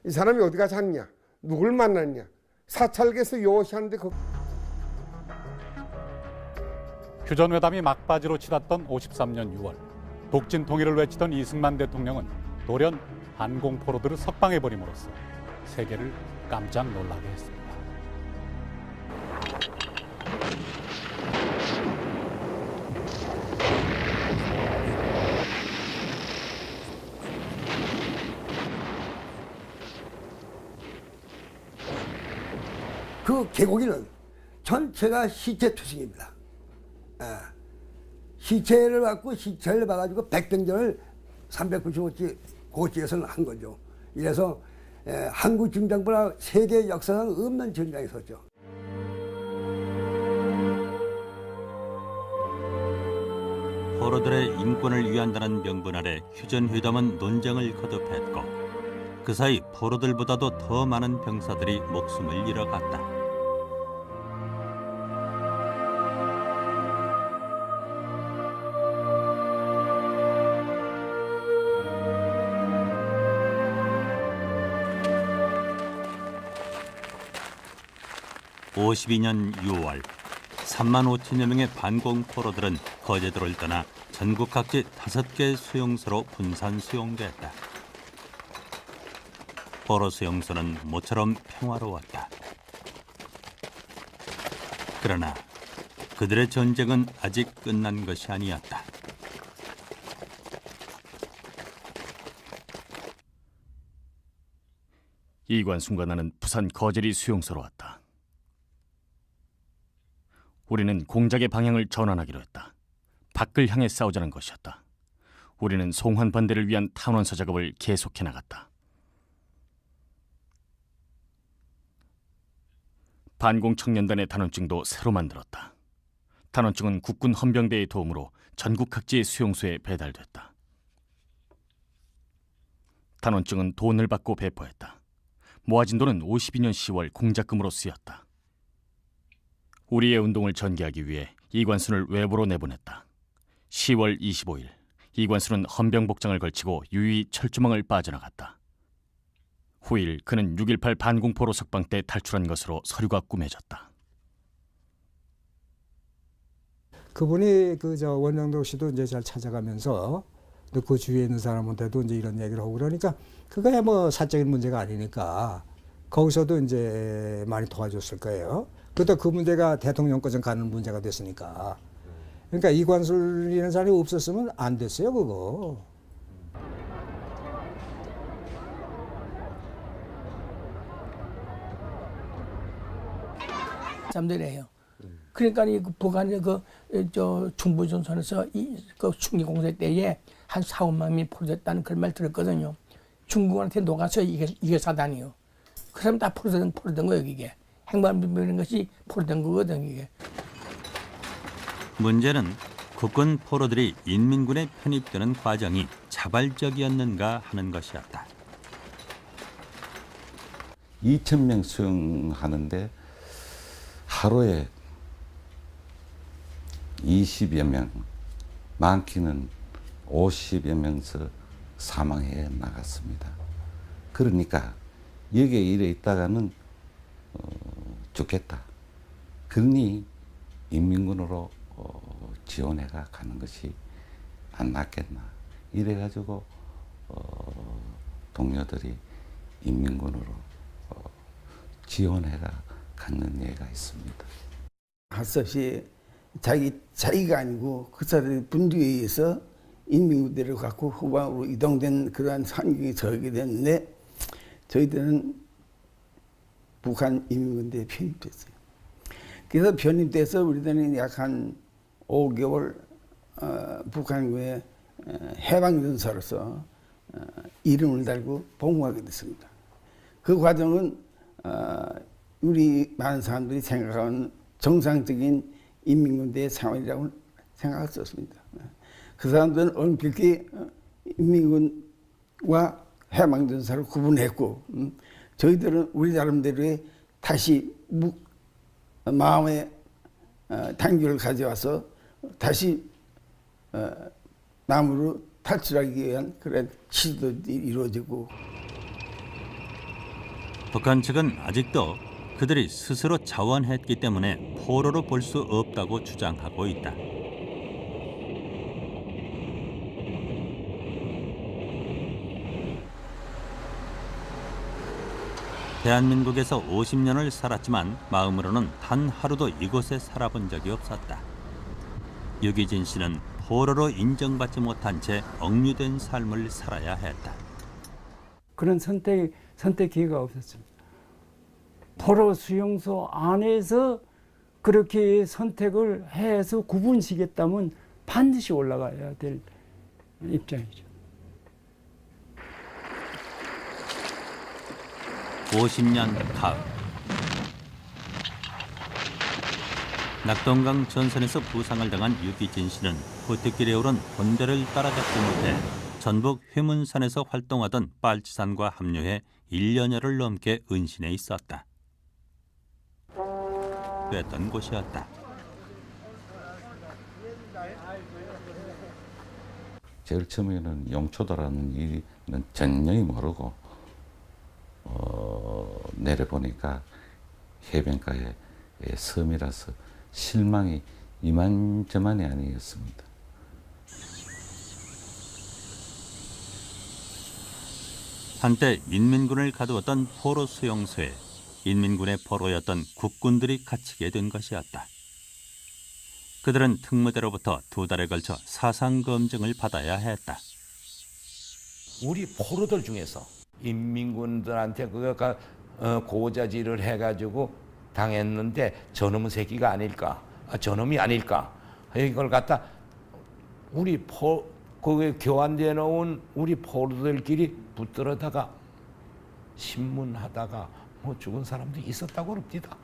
이 사람이 어디 가서 냐 누굴 만났냐, 사찰에서 요시하는데 휴전회담이 막바지로 치닫던 53년 6월 독진 통일을 외치던 이승만 대통령은 돌연 반공포로들을 석방해버림으로써 세계를 깜짝 놀라게 했습니다. 그 개고기는 전체가 시체 투성입니다. 시체를 갖고 시체를 봐가지고 백병전을 395지 고지에서는 한 거죠. 이래서 한국 중장보다 세계 역사상 없는 전장에 섰죠. 포로들의 인권을 위한다는 명분 아래 휴전회담은 논쟁을 거듭했고 그 사이 포로들보다도 더 많은 병사들이 목숨을 잃어갔다. (52년 6월) 3만 5천여 명의 반공 포로들은 거제도를 떠나 전국 각지 5개 수용소로 분산 수용됐다. 포로 수용소는 모처럼 평화로웠다. 그러나 그들의 전쟁은 아직 끝난 것이 아니었다. 이관순과 나는 부산 거제리 수용소로 왔다. 우리는 공작의 방향을 전환하기로 했다. 밖을 향해 싸우자는 것이었다. 우리는 송환 반대를 위한 탄원서 작업을 계속해 나갔다. 반공 청년단의 단원증도 새로 만들었다. 단원증은 국군 헌병대의 도움으로 전국 각지의 수용소에 배달됐다. 단원증은 돈을 받고 배포했다. 모아진 돈은 52년 10월 공작금으로 쓰였다. 우리의 운동을 전개하기 위해 이관순을 외부로 내보냈다. 10월 25일 이관순은 헌병복장을 걸치고 유유히 철조망을 빠져나갔다. 후일 그는 6.18 반공포로 석방 때 탈출한 것으로 서류가 꾸며졌다. 그분이 원영도 씨도 이제 잘 찾아가면서 그 주위에 있는 사람한테도 이제 이런 얘기를 하고 그러니까 그거야 뭐 사적인 문제가 아니니까 거기서도 이제 많이 도와줬을 거예요. 그러다 그 문제가 대통령까지 가는 문제가 됐으니까. 그러니까 이관순이라는 사람이 없었으면 안 됐어요, 그거. 잠들해요. 그러니까 이 북한의 중부전선에서 그 충기공세 때에 한 4~5만 명이 포로됐다는 그런 말 들었거든요. 중국한테 녹아서 이게 사단이요. 그 사람 다 포로된 거예요, 이게. 행방불명인 것이 포로된 거거든, 이게. 문제는 국군 포로들이 인민군에 편입되는 과정이 자발적이었는가 하는 것이었다. 2,000명 수용하는데 하루에 20여 명, 많게는 50여 명서 사망해 나갔습니다. 그러니까 여기에 이래 있다가는 죽겠다. 그러니 인민군으로 지원해가 가는 것이 안 낫겠나. 이래가지고 동료들이 인민군으로 지원해가 갖는 예가 있습니다. 할 수 없이 자기가 아니고 그 사람의 분주에 의해서 인민군대를 갖고 후방으로 이동된 그러한 환경이 저게 됐는데 저희들은 북한 인민군대에 편입됐어요. 그래서 편입돼서 우리들은 약 한 5개월 북한군의 해방전사로서 이름을 달고 복무하게 됐습니다. 그 과정은 우리 많은 사람들이 생각하는 정상적인 인민군대의 생활이라고 생각할 수 없습니다. 그 사람들은 엄격히 인민군과 해방전사를 구분했고 저희들은 우리 나름대로의 다시 마음의 단결을 가져와서 다시 남으로 탈출하기 위한 그런 시도들이 이루어지고 북한 측은 아직도 그들이 스스로 자원했기 때문에 포로로 볼 수 없다고 주장하고 있다. 대한민국에서 50년을 살았지만 마음으로는 단 하루도 이곳에 살아본 적이 없었다. 유기진 씨는 포로로 인정받지 못한 채 억류된 삶을 살아야 했다. 그런 선택 기회가 없었습니다. 포로 수용소 안에서 그렇게 선택을 해서 구분시켰다면 반드시 올라가야 될 입장이죠. 50년 가을 낙동강 전선에서 부상을 당한 유기진 씨는 부택길에 오른 본대를 따라잡지 못해 전북 회문산에서 활동하던 빨치산과 합류해 1년여를 넘게 은신해 있었다. 그랬던 곳이었다. 제일 처음에는 용초도라는 일은 전혀 모르고 내려보니까 해변가에 섬이라서 실망이 이만저만이 아니었습니다. 한때 인민군을 가두었던 포로 수용소에 인민군의 포로였던 국군들이 갇히게 된 것이었다. 그들은 특무대로부터 2달에 걸쳐 사상검증을 받아야 했다. 우리 포로들 중에서 인민군들한테 그가 고자질을 해가지고 당했는데 저놈의 새끼가 아닐까, 저놈이 아닐까, 이걸 갖다 우리 거기에 교환되어 놓은 우리 포로들끼리 붙들어다가 신문하다가 뭐 죽은 사람도 있었다고 그럽니다.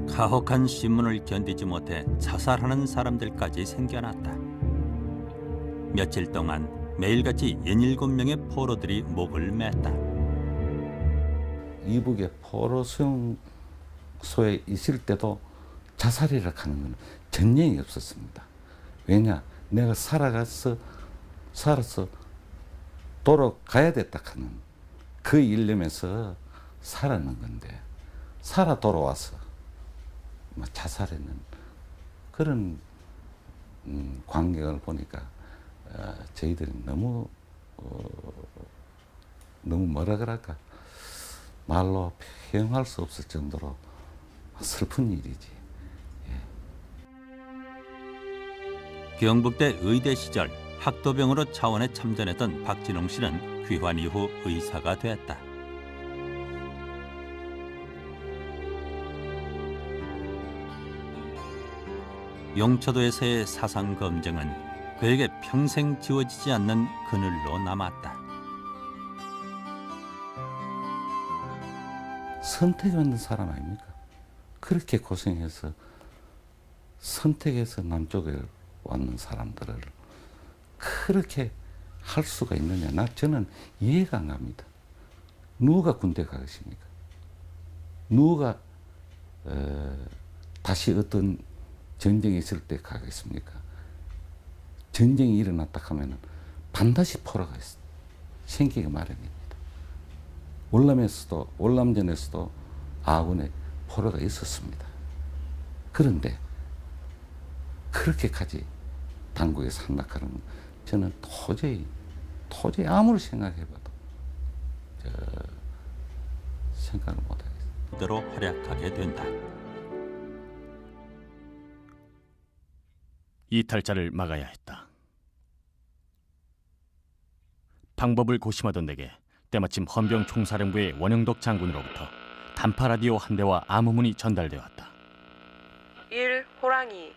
가혹한 신문을 견디지 못해 자살하는 사람들까지 생겨났다. 며칠 동안 매일같이 17명의 포로들이 목을 맸다. 이북의 포로 수용소에 있을 때도 자살이라 하는 건 전혀 없었습니다. 왜냐? 내가 살아서 돌아가야 됐다 하는 그 일념에서 살았는 건데 살아 돌아와서 자살하는 그런 광경을 보니까 저희들이 너무 뭐라 그럴까 말로 표현할 수 없을 정도로 슬픈 일이지. 경북대 의대 시절 학도병으로 차원에 참전했던 박진홍 씨는 귀환 이후 의사가 됐다. 용초도에서의 사상 검증은 그에게 평생 지워지지 않는 그늘로 남았다. 선택하는 사람 아닙니까? 그렇게 고생해서 선택해서 남쪽에 왔는 사람들을 그렇게 할 수가 있느냐? 저는 이해가 안 갑니다. 누가 군대 가겠습니까? 누가 다시 어떤 전쟁이 있을 때 가겠습니까? 전쟁이 일어났다 하면 반드시 포로가 생기기 마련입니다. 월남전에서도 아군에 포로가 있었습니다. 그런데 그렇게까지 당국에 산락하는 저는 도저히 아무리 생각해봐도 생각을 못하겠어요. 대로 활약하게 된다. 이탈자를 막아야 했다. 방법을 고심하던 내게 때마침 헌병 총사령부의 원영덕 장군으로부터 단파 라디오 한 대와 암호문이 전달되었다. 1. 호랑이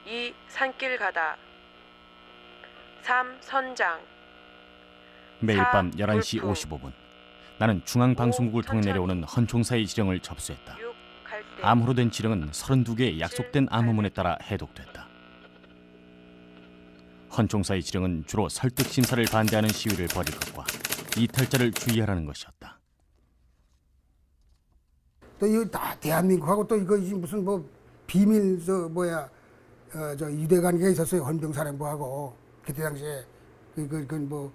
2. 산길 가다 3. 선장 매일 4. 밤 11시 물품 55분 나는 중앙방송국을 통해 내려오는 헌총사의 지령을 접수했다. 암호로 된 지령은 32개의 약속된 암호문에 따라 해독됐다. 헌총사의 지령은 주로 설득 심사를 반대하는 시위를 벌일 것과 이탈자를 주의하라는 것이었다. 또 이거 다 대한민국하고 또 이거 무슨 뭐 비밀 저 유대관계가 있었어요. 헌병사령부하고 그때 당시에 그건 뭐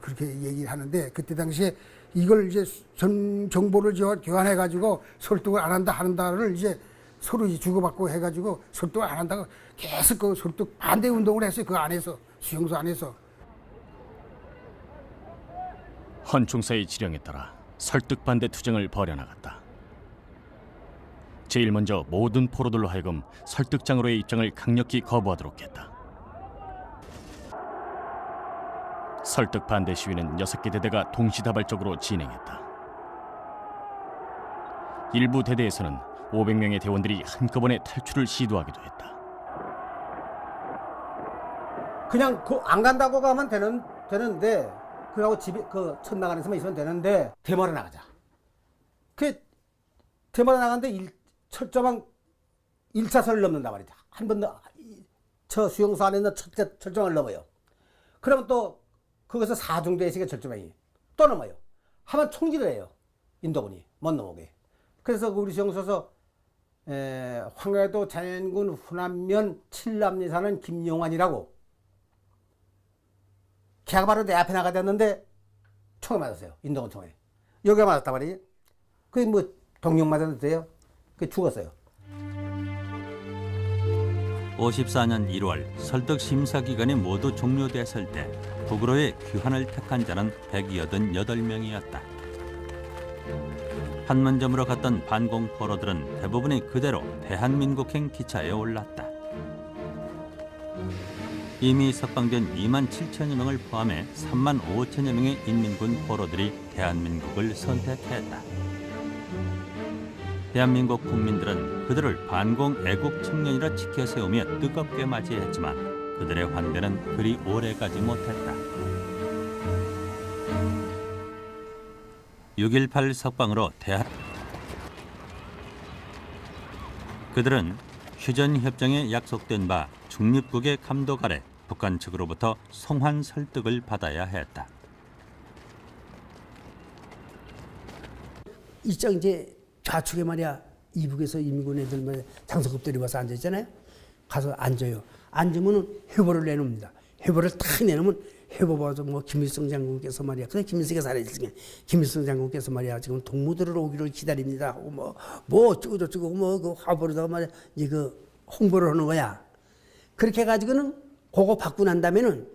그렇게 얘기를 하는데 그때 당시에 이걸 이제 정보를 교환해 가지고 설득을 안 한다를 이제 서로 주고받고 해 가지고 설득을 안 한다고 계속 그 설득 반대 운동을 했어요. 그 안에서 수용소 안에서. 헌총사의 지령에 따라 설득 반대 투쟁을 벌여나갔다. 제일 먼저 모든 포로들로 하여금 설득장으로의 입장을 강력히 거부하도록 했다. 설득 반대 시위는 6개 대대가 동시다발적으로 진행했다. 일부 대대에서는 500명의 대원들이 한꺼번에 탈출을 시도하기도 했다. 그냥 안 간다고 가면 되는데 그러고 집에 천막 안에서만 있으면 되는데 대마로 나가자. 그 대마로 나가는데 철조망 1차선을 넘는단 말이죠. 한 번 저 수용소 안에 있는 철조망을 넘어요. 그러면 또 거기서 4중대식의 철조망이 또 넘어요. 하면 총질을 해요. 인도군이 못 넘어오게. 그래서 우리 수용소에서 황해도 자연군 후남면 칠남리 사는 김용환이라고 걔가 바로 내 앞에 나가졌는데 총을 맞았어요. 인도군 총에. 여기가 맞았단 말이에요. 그게 뭐 동력 맞아도 돼요? 그 죽었어요. 54년 1월 설득 심사 기간이 모두 종료됐을 때 북으로의 귀환을 택한 자는 188명이었다. 판문점으로 갔던 반공 포로들은 대부분이 그대로 대한민국행 기차에 올랐다. 이미 석방된 2만 7천여 명을 포함해 3만 5천여 명의 인민군 포로들이 대한민국을 선택했다. 대한민국 국민들은 그들을 반공 애국 청년이라 지켜세우며 뜨겁게 맞이했지만 그들의 환대는 그리 오래가지 못했다. 6.18 석방으로 그들은 휴전협정에 약속된 바 중립국의 감독 아래 북한 측으로부터 송환 설득을 받아야 했다. 이쪽 이제 좌측에 말이야 이북에서 인민군 애들 말이야 장성급들이 와서 앉아 있잖아요. 가서 앉아요. 앉으면은 회보를 내놓습니다. 회보를 탁 내놓으면 회보 봐서 뭐 김일성 장군께서 말이야. 근데 김일성이 살아있으니까 김일성 장군께서 말이야 지금 동무들을 오기를 기다립니다. 하고 뭐 어쩌고 저쩌고 뭐 그 화보로다가 말이야 이제 그 홍보를 하는 거야. 그렇게 해가지고는 그거 받고 난 다음에는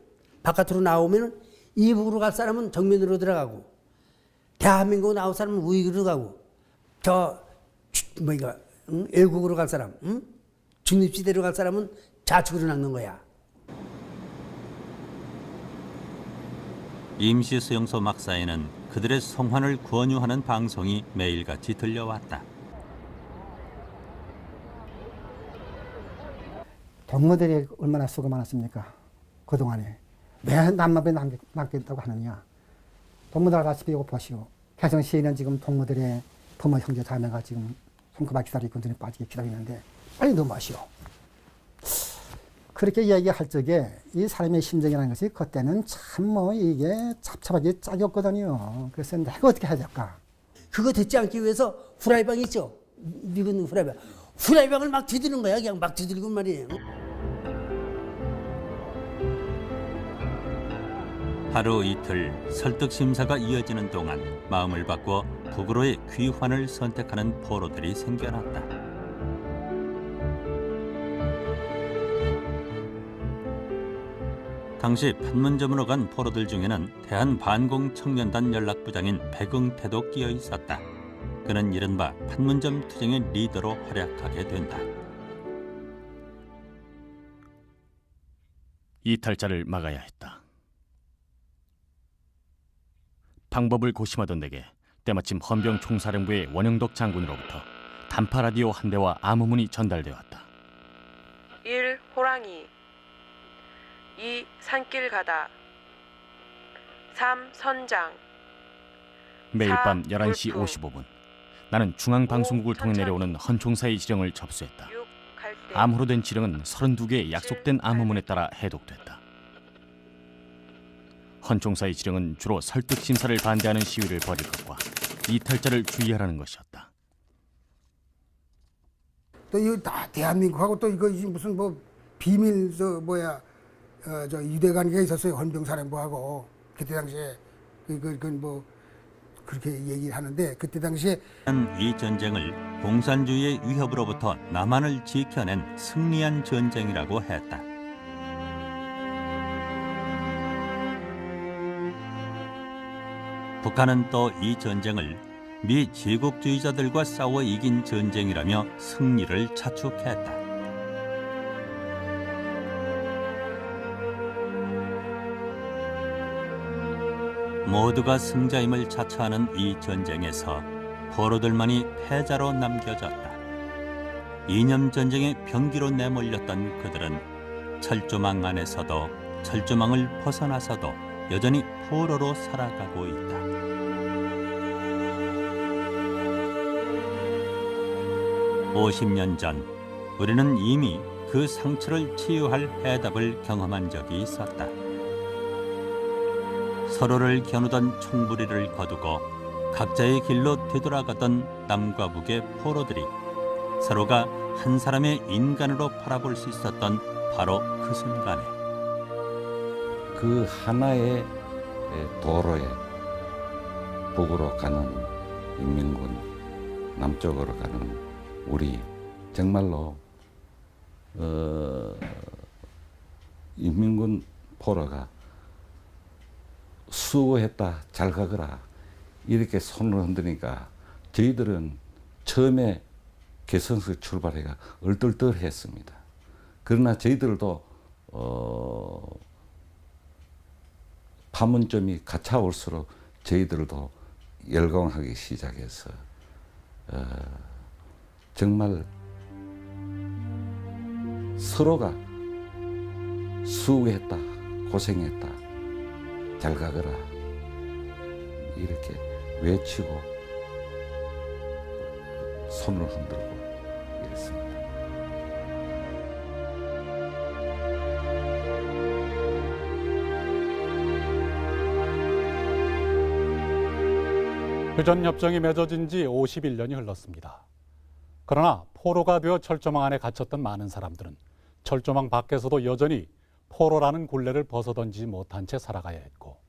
바깥으로 나오면은 이북으로 갈 사람은 정면으로 들어가고 대한민국 나올 사람은 우익으로 가고 애국으로 갈 사람, 중립지대로 갈 사람은 좌측으로 낚는 거야. 임시 수용소 막사에는 그들의 송환을 권유하는 방송이 매일같이 들려왔다. 동무들이 얼마나 수고 많았습니까? 그동안에. 왜 남북에 남겠다고 하느냐. 동무들 알다시피 이거 보시오. 개성시에는 지금 동무들의 부모 형제 자매가 지금 손가락 기다리고 눈에 빠지게 기다리는데 빨리 넘어가시오. 그렇게 이야기할 적에 이 사람의 심정이라는 것이 그때는 참 뭐 이게 잡잡하게 짝이 없거든요. 그래서 내가 어떻게 해야 될까? 그거 듣지 않기 위해서 후라이방 있죠? 미군 후라이방. 후라이방을 막 뒤드는 거야. 그냥 막 뒤들고 말이에요. 하루 이틀 설득 심사가 이어지는 동안 마음을 바꿔 북으로의 귀환을 선택하는 포로들이 생겨났다. 당시 판문점으로 간 포로들 중에는 대한반공청년단 연락부장인 백응태도 끼어 있었다. 그는 이른바 판문점 투쟁의 리더로 활약하게 된다. 이탈자를 막아야 했다. 방법을 고심하던 내게 때마침 헌병 총사령부의 원영덕 장군으로부터 단파 라디오 한 대와 암호문이 전달되었다. 1. 호랑이 2. 산길 가다 3. 선장 매일 4. 밤 11시 물품 55분 나는 중앙방송국을 통해 내려오는 헌총사의 지령을 접수했다. 암호로 된 지령은 32개의 약속된 암호문에 따라 해독됐다. 헌총사의 지령은 주로 설득 심사를 반대하는 시위를 벌일 것과 이탈자를 주의하라는 것이었다. 또 이거 다 대한민국하고 또 이거 무슨 뭐 비밀 저 유대관계가 있었어요. 헌병사령부하고 그때 당시에 그건 뭐 그렇게 얘기를 하는데 그때 당시에 이 전쟁을 공산주의의 위협으로부터 남한을 지켜낸 승리한 전쟁이라고 했다. 북한은 또 이 전쟁을 미 제국주의자들과 싸워 이긴 전쟁이라며 승리를 자축했다. 모두가 승자임을 자처하는 이 전쟁에서 포로들만이 패자로 남겨졌다. 이념 전쟁의 병기로 내몰렸던 그들은 철조망 안에서도 철조망을 벗어나서도 여전히 포로로 살아가고 있다. (50년) 전 우리는 이미 그 상처를 치유할 해답을 경험한 적이 있었다. 서로를 겨누던 총부리를 거두고 각자의 길로 되돌아가던 남과 북의 포로들이 서로가 한 사람의 인간으로 바라볼 수 있었던 바로 그 순간에 그 하나의 도로에 북으로 가는 인민군, 남쪽으로 가는 우리 정말로 인민군 포로가 수고했다, 잘 가거라 이렇게 손을 흔드니까 저희들은 처음에 개성에서 출발해가 얼떨떨했습니다. 그러나 저희들도 판문점이 가차올수록 저희들도 열광하기 시작해서 정말 서로가 수고했다, 고생했다, 잘 가거라 이렇게 외치고 손을 흔들고 이랬습니다. 휴전협정이 맺어진 지 51년이 흘렀습니다. 그러나 포로가 되어 철조망 안에 갇혔던 많은 사람들은 철조망 밖에서도 여전히 포로라는 굴레를 벗어던지지 못한 채 살아가야 했고,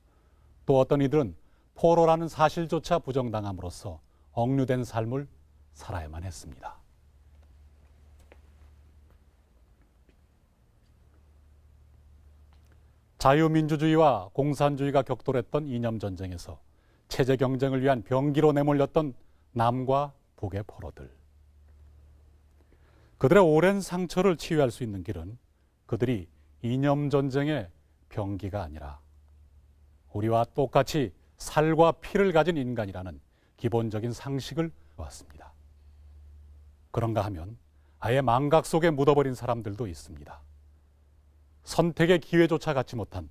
또 어떤 이들은 포로라는 사실조차 부정당함으로써 억류된 삶을 살아야만 했습니다. 자유민주주의와 공산주의가 격돌했던 이념전쟁에서 체제 경쟁을 위한 병기로 내몰렸던 남과 북의 포로들. 그들의 오랜 상처를 치유할 수 있는 길은 그들이 이념전쟁의 병기가 아니라 우리와 똑같이 살과 피를 가진 인간이라는 기본적인 상식을 보았습니다. 그런가 하면 아예 망각 속에 묻어버린 사람들도 있습니다. 선택의 기회조차 갖지 못한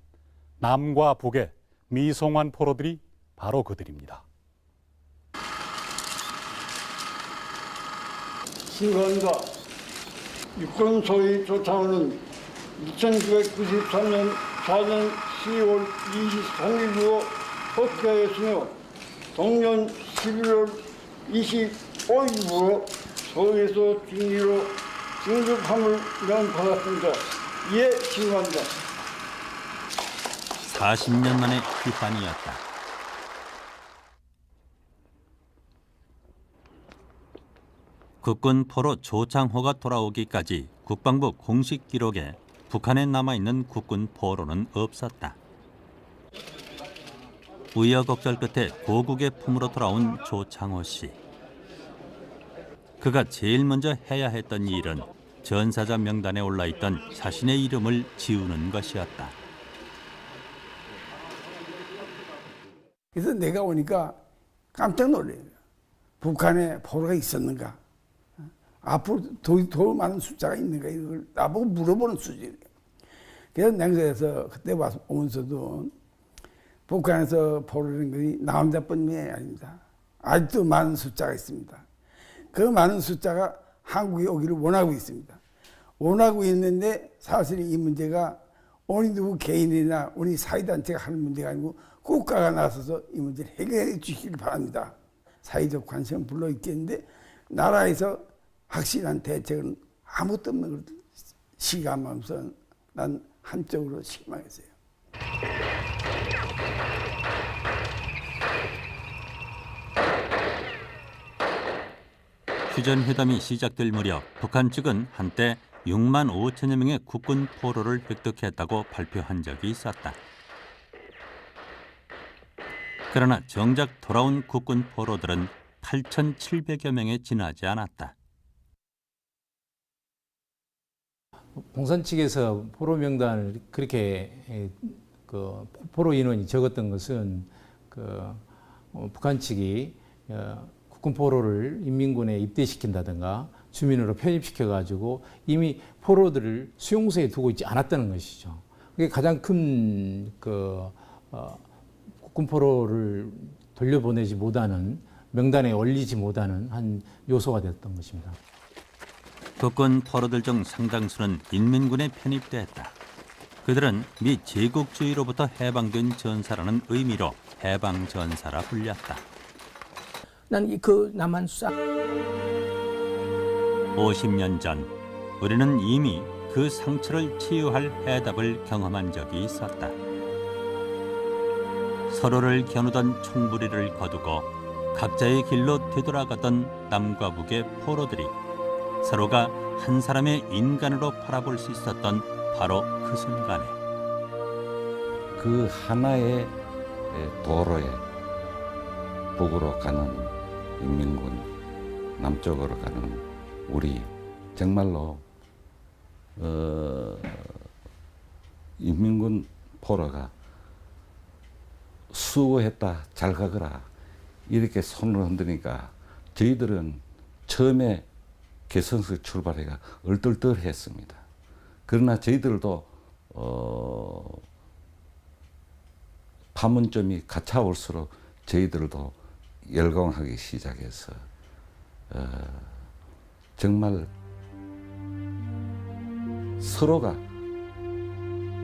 남과 북의 미송환 포로들이 바로 그들입니다. 승관과 육군소위 조차원은 1993년 4년 10월 23일부로 복귀하였으며 동년 11월 25일부로 서울에서 중위로 진급함을 명받았습니다. 이에 신고합니다. 40년 만의 귀환이었다. 국군 포로 조창호가 돌아오기까지 국방부 공식 기록에 북한에 남아있는 국군 포로는 없었다. 우여곡절 끝에 고국의 품으로 돌아온 조창호 씨. 그가 제일 먼저 해야 했던 일은 전사자 명단에 올라있던 자신의 이름을 지우는 것이었다. 그래서 내가 오니까 깜짝 놀래요. 북한에 포로가 있었는가? 앞으로 더 많은 숫자가 있는가? 이걸 나보고 물어보는 수준이에요. 그래서 냉소에서 그때 오면서도 북한에서 포로라는 것이 나 혼자뿐만이 아닙니다. 아직도 많은 숫자가 있습니다. 그 많은 숫자가 한국에 오기를 원하고 있습니다. 원하고 있는데 사실 이 문제가 어느 누구 개인이나 우리 사회단체가 하는 문제가 아니고 국가가 나서서 이 문제를 해결해 주시길 바랍니다. 사회적 관심은 물론 있겠는데 나라에서 확실한 대책은 아무것도 없는 걸 시감하면서 난 한쪽으로 실망했어요. 휴전회담이 시작될 무렵 북한 측은 한때 6만 5천여 명의 국군 포로를 획득했다고 발표한 적이 있었다. 그러나 정작 돌아온 국군 포로들은 8,700여 명에 지나지 않았다. 봉산 측에서 포로 명단을 그렇게 그 포로 인원이 적었던 것은 북한 측이 국군 포로를 인민군에 입대시킨다든가 주민으로 편입시켜 가지고 이미 포로들을 수용소에 두고 있지 않았다는 것이죠. 그게 가장 큰 국군 포로를 돌려보내지 못하는 명단에 올리지 못하는 한 요소가 됐던 것입니다. 국군 포로들 중 상당수는 인민군에 편입됐다. 그들은 미 제국주의로부터 해방된 전사라는 의미로 해방전사라 불렸다. 난 그 남한 수사 50년 전 우리는 이미 그 상처를 치유할 해답을 경험한 적이 있었다. 서로를 겨누던 총부리를 거두고 각자의 길로 되돌아가던 남과 북의 포로들이 서로가 한 사람의 인간으로 바라볼 수 있었던 바로 그 순간에 그 하나의 도로에 북으로 가는 인민군, 남쪽으로 가는 우리 정말로 인민군 포로가 수고했다, 잘 가거라 이렇게 손을 흔드니까 저희들은 처음에 개성에서 출발해가 얼떨떨했습니다. 그러나 저희들도 판문점이 가차올수록 저희들도 열광하기 시작해서 정말 서로가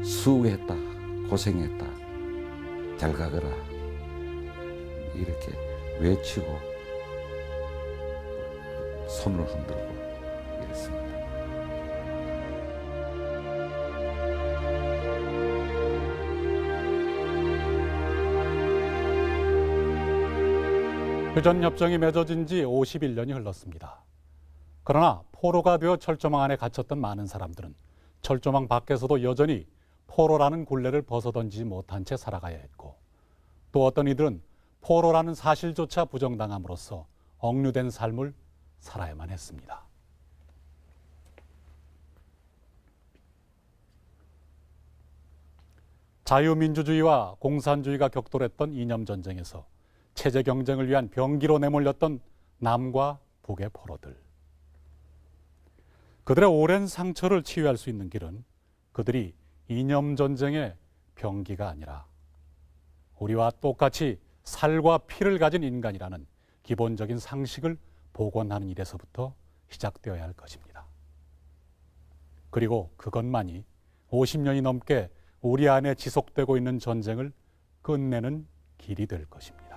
수고했다, 고생했다, 잘 가거라 이렇게 외치고 손을 흔들고 이랬습니다. 휴전협정이 맺어진 지 51년이 흘렀습니다. 그러나 포로가 되어 철조망 안에 갇혔던 많은 사람들은 철조망 밖에서도 여전히 포로라는 굴레를 벗어던지지 못한 채 살아가야 했고, 또 어떤 이들은 포로라는 사실조차 부정당함으로써 억류된 삶을 살아야만 했습니다. 자유민주주의와 공산주의가 격돌했던 이념전쟁에서 체제 경쟁을 위한 병기로 내몰렸던 남과 북의 포로들. 그들의 오랜 상처를 치유할 수 있는 길은 그들이 이념전쟁의 병기가 아니라 우리와 똑같이 살과 피를 가진 인간이라는 기본적인 상식을 복원하는 일에서부터 시작되어야 할 것입니다. 그리고 그것만이 50년이 넘게 우리 안에 지속되고 있는 전쟁을 끝내는 길이 될 것입니다.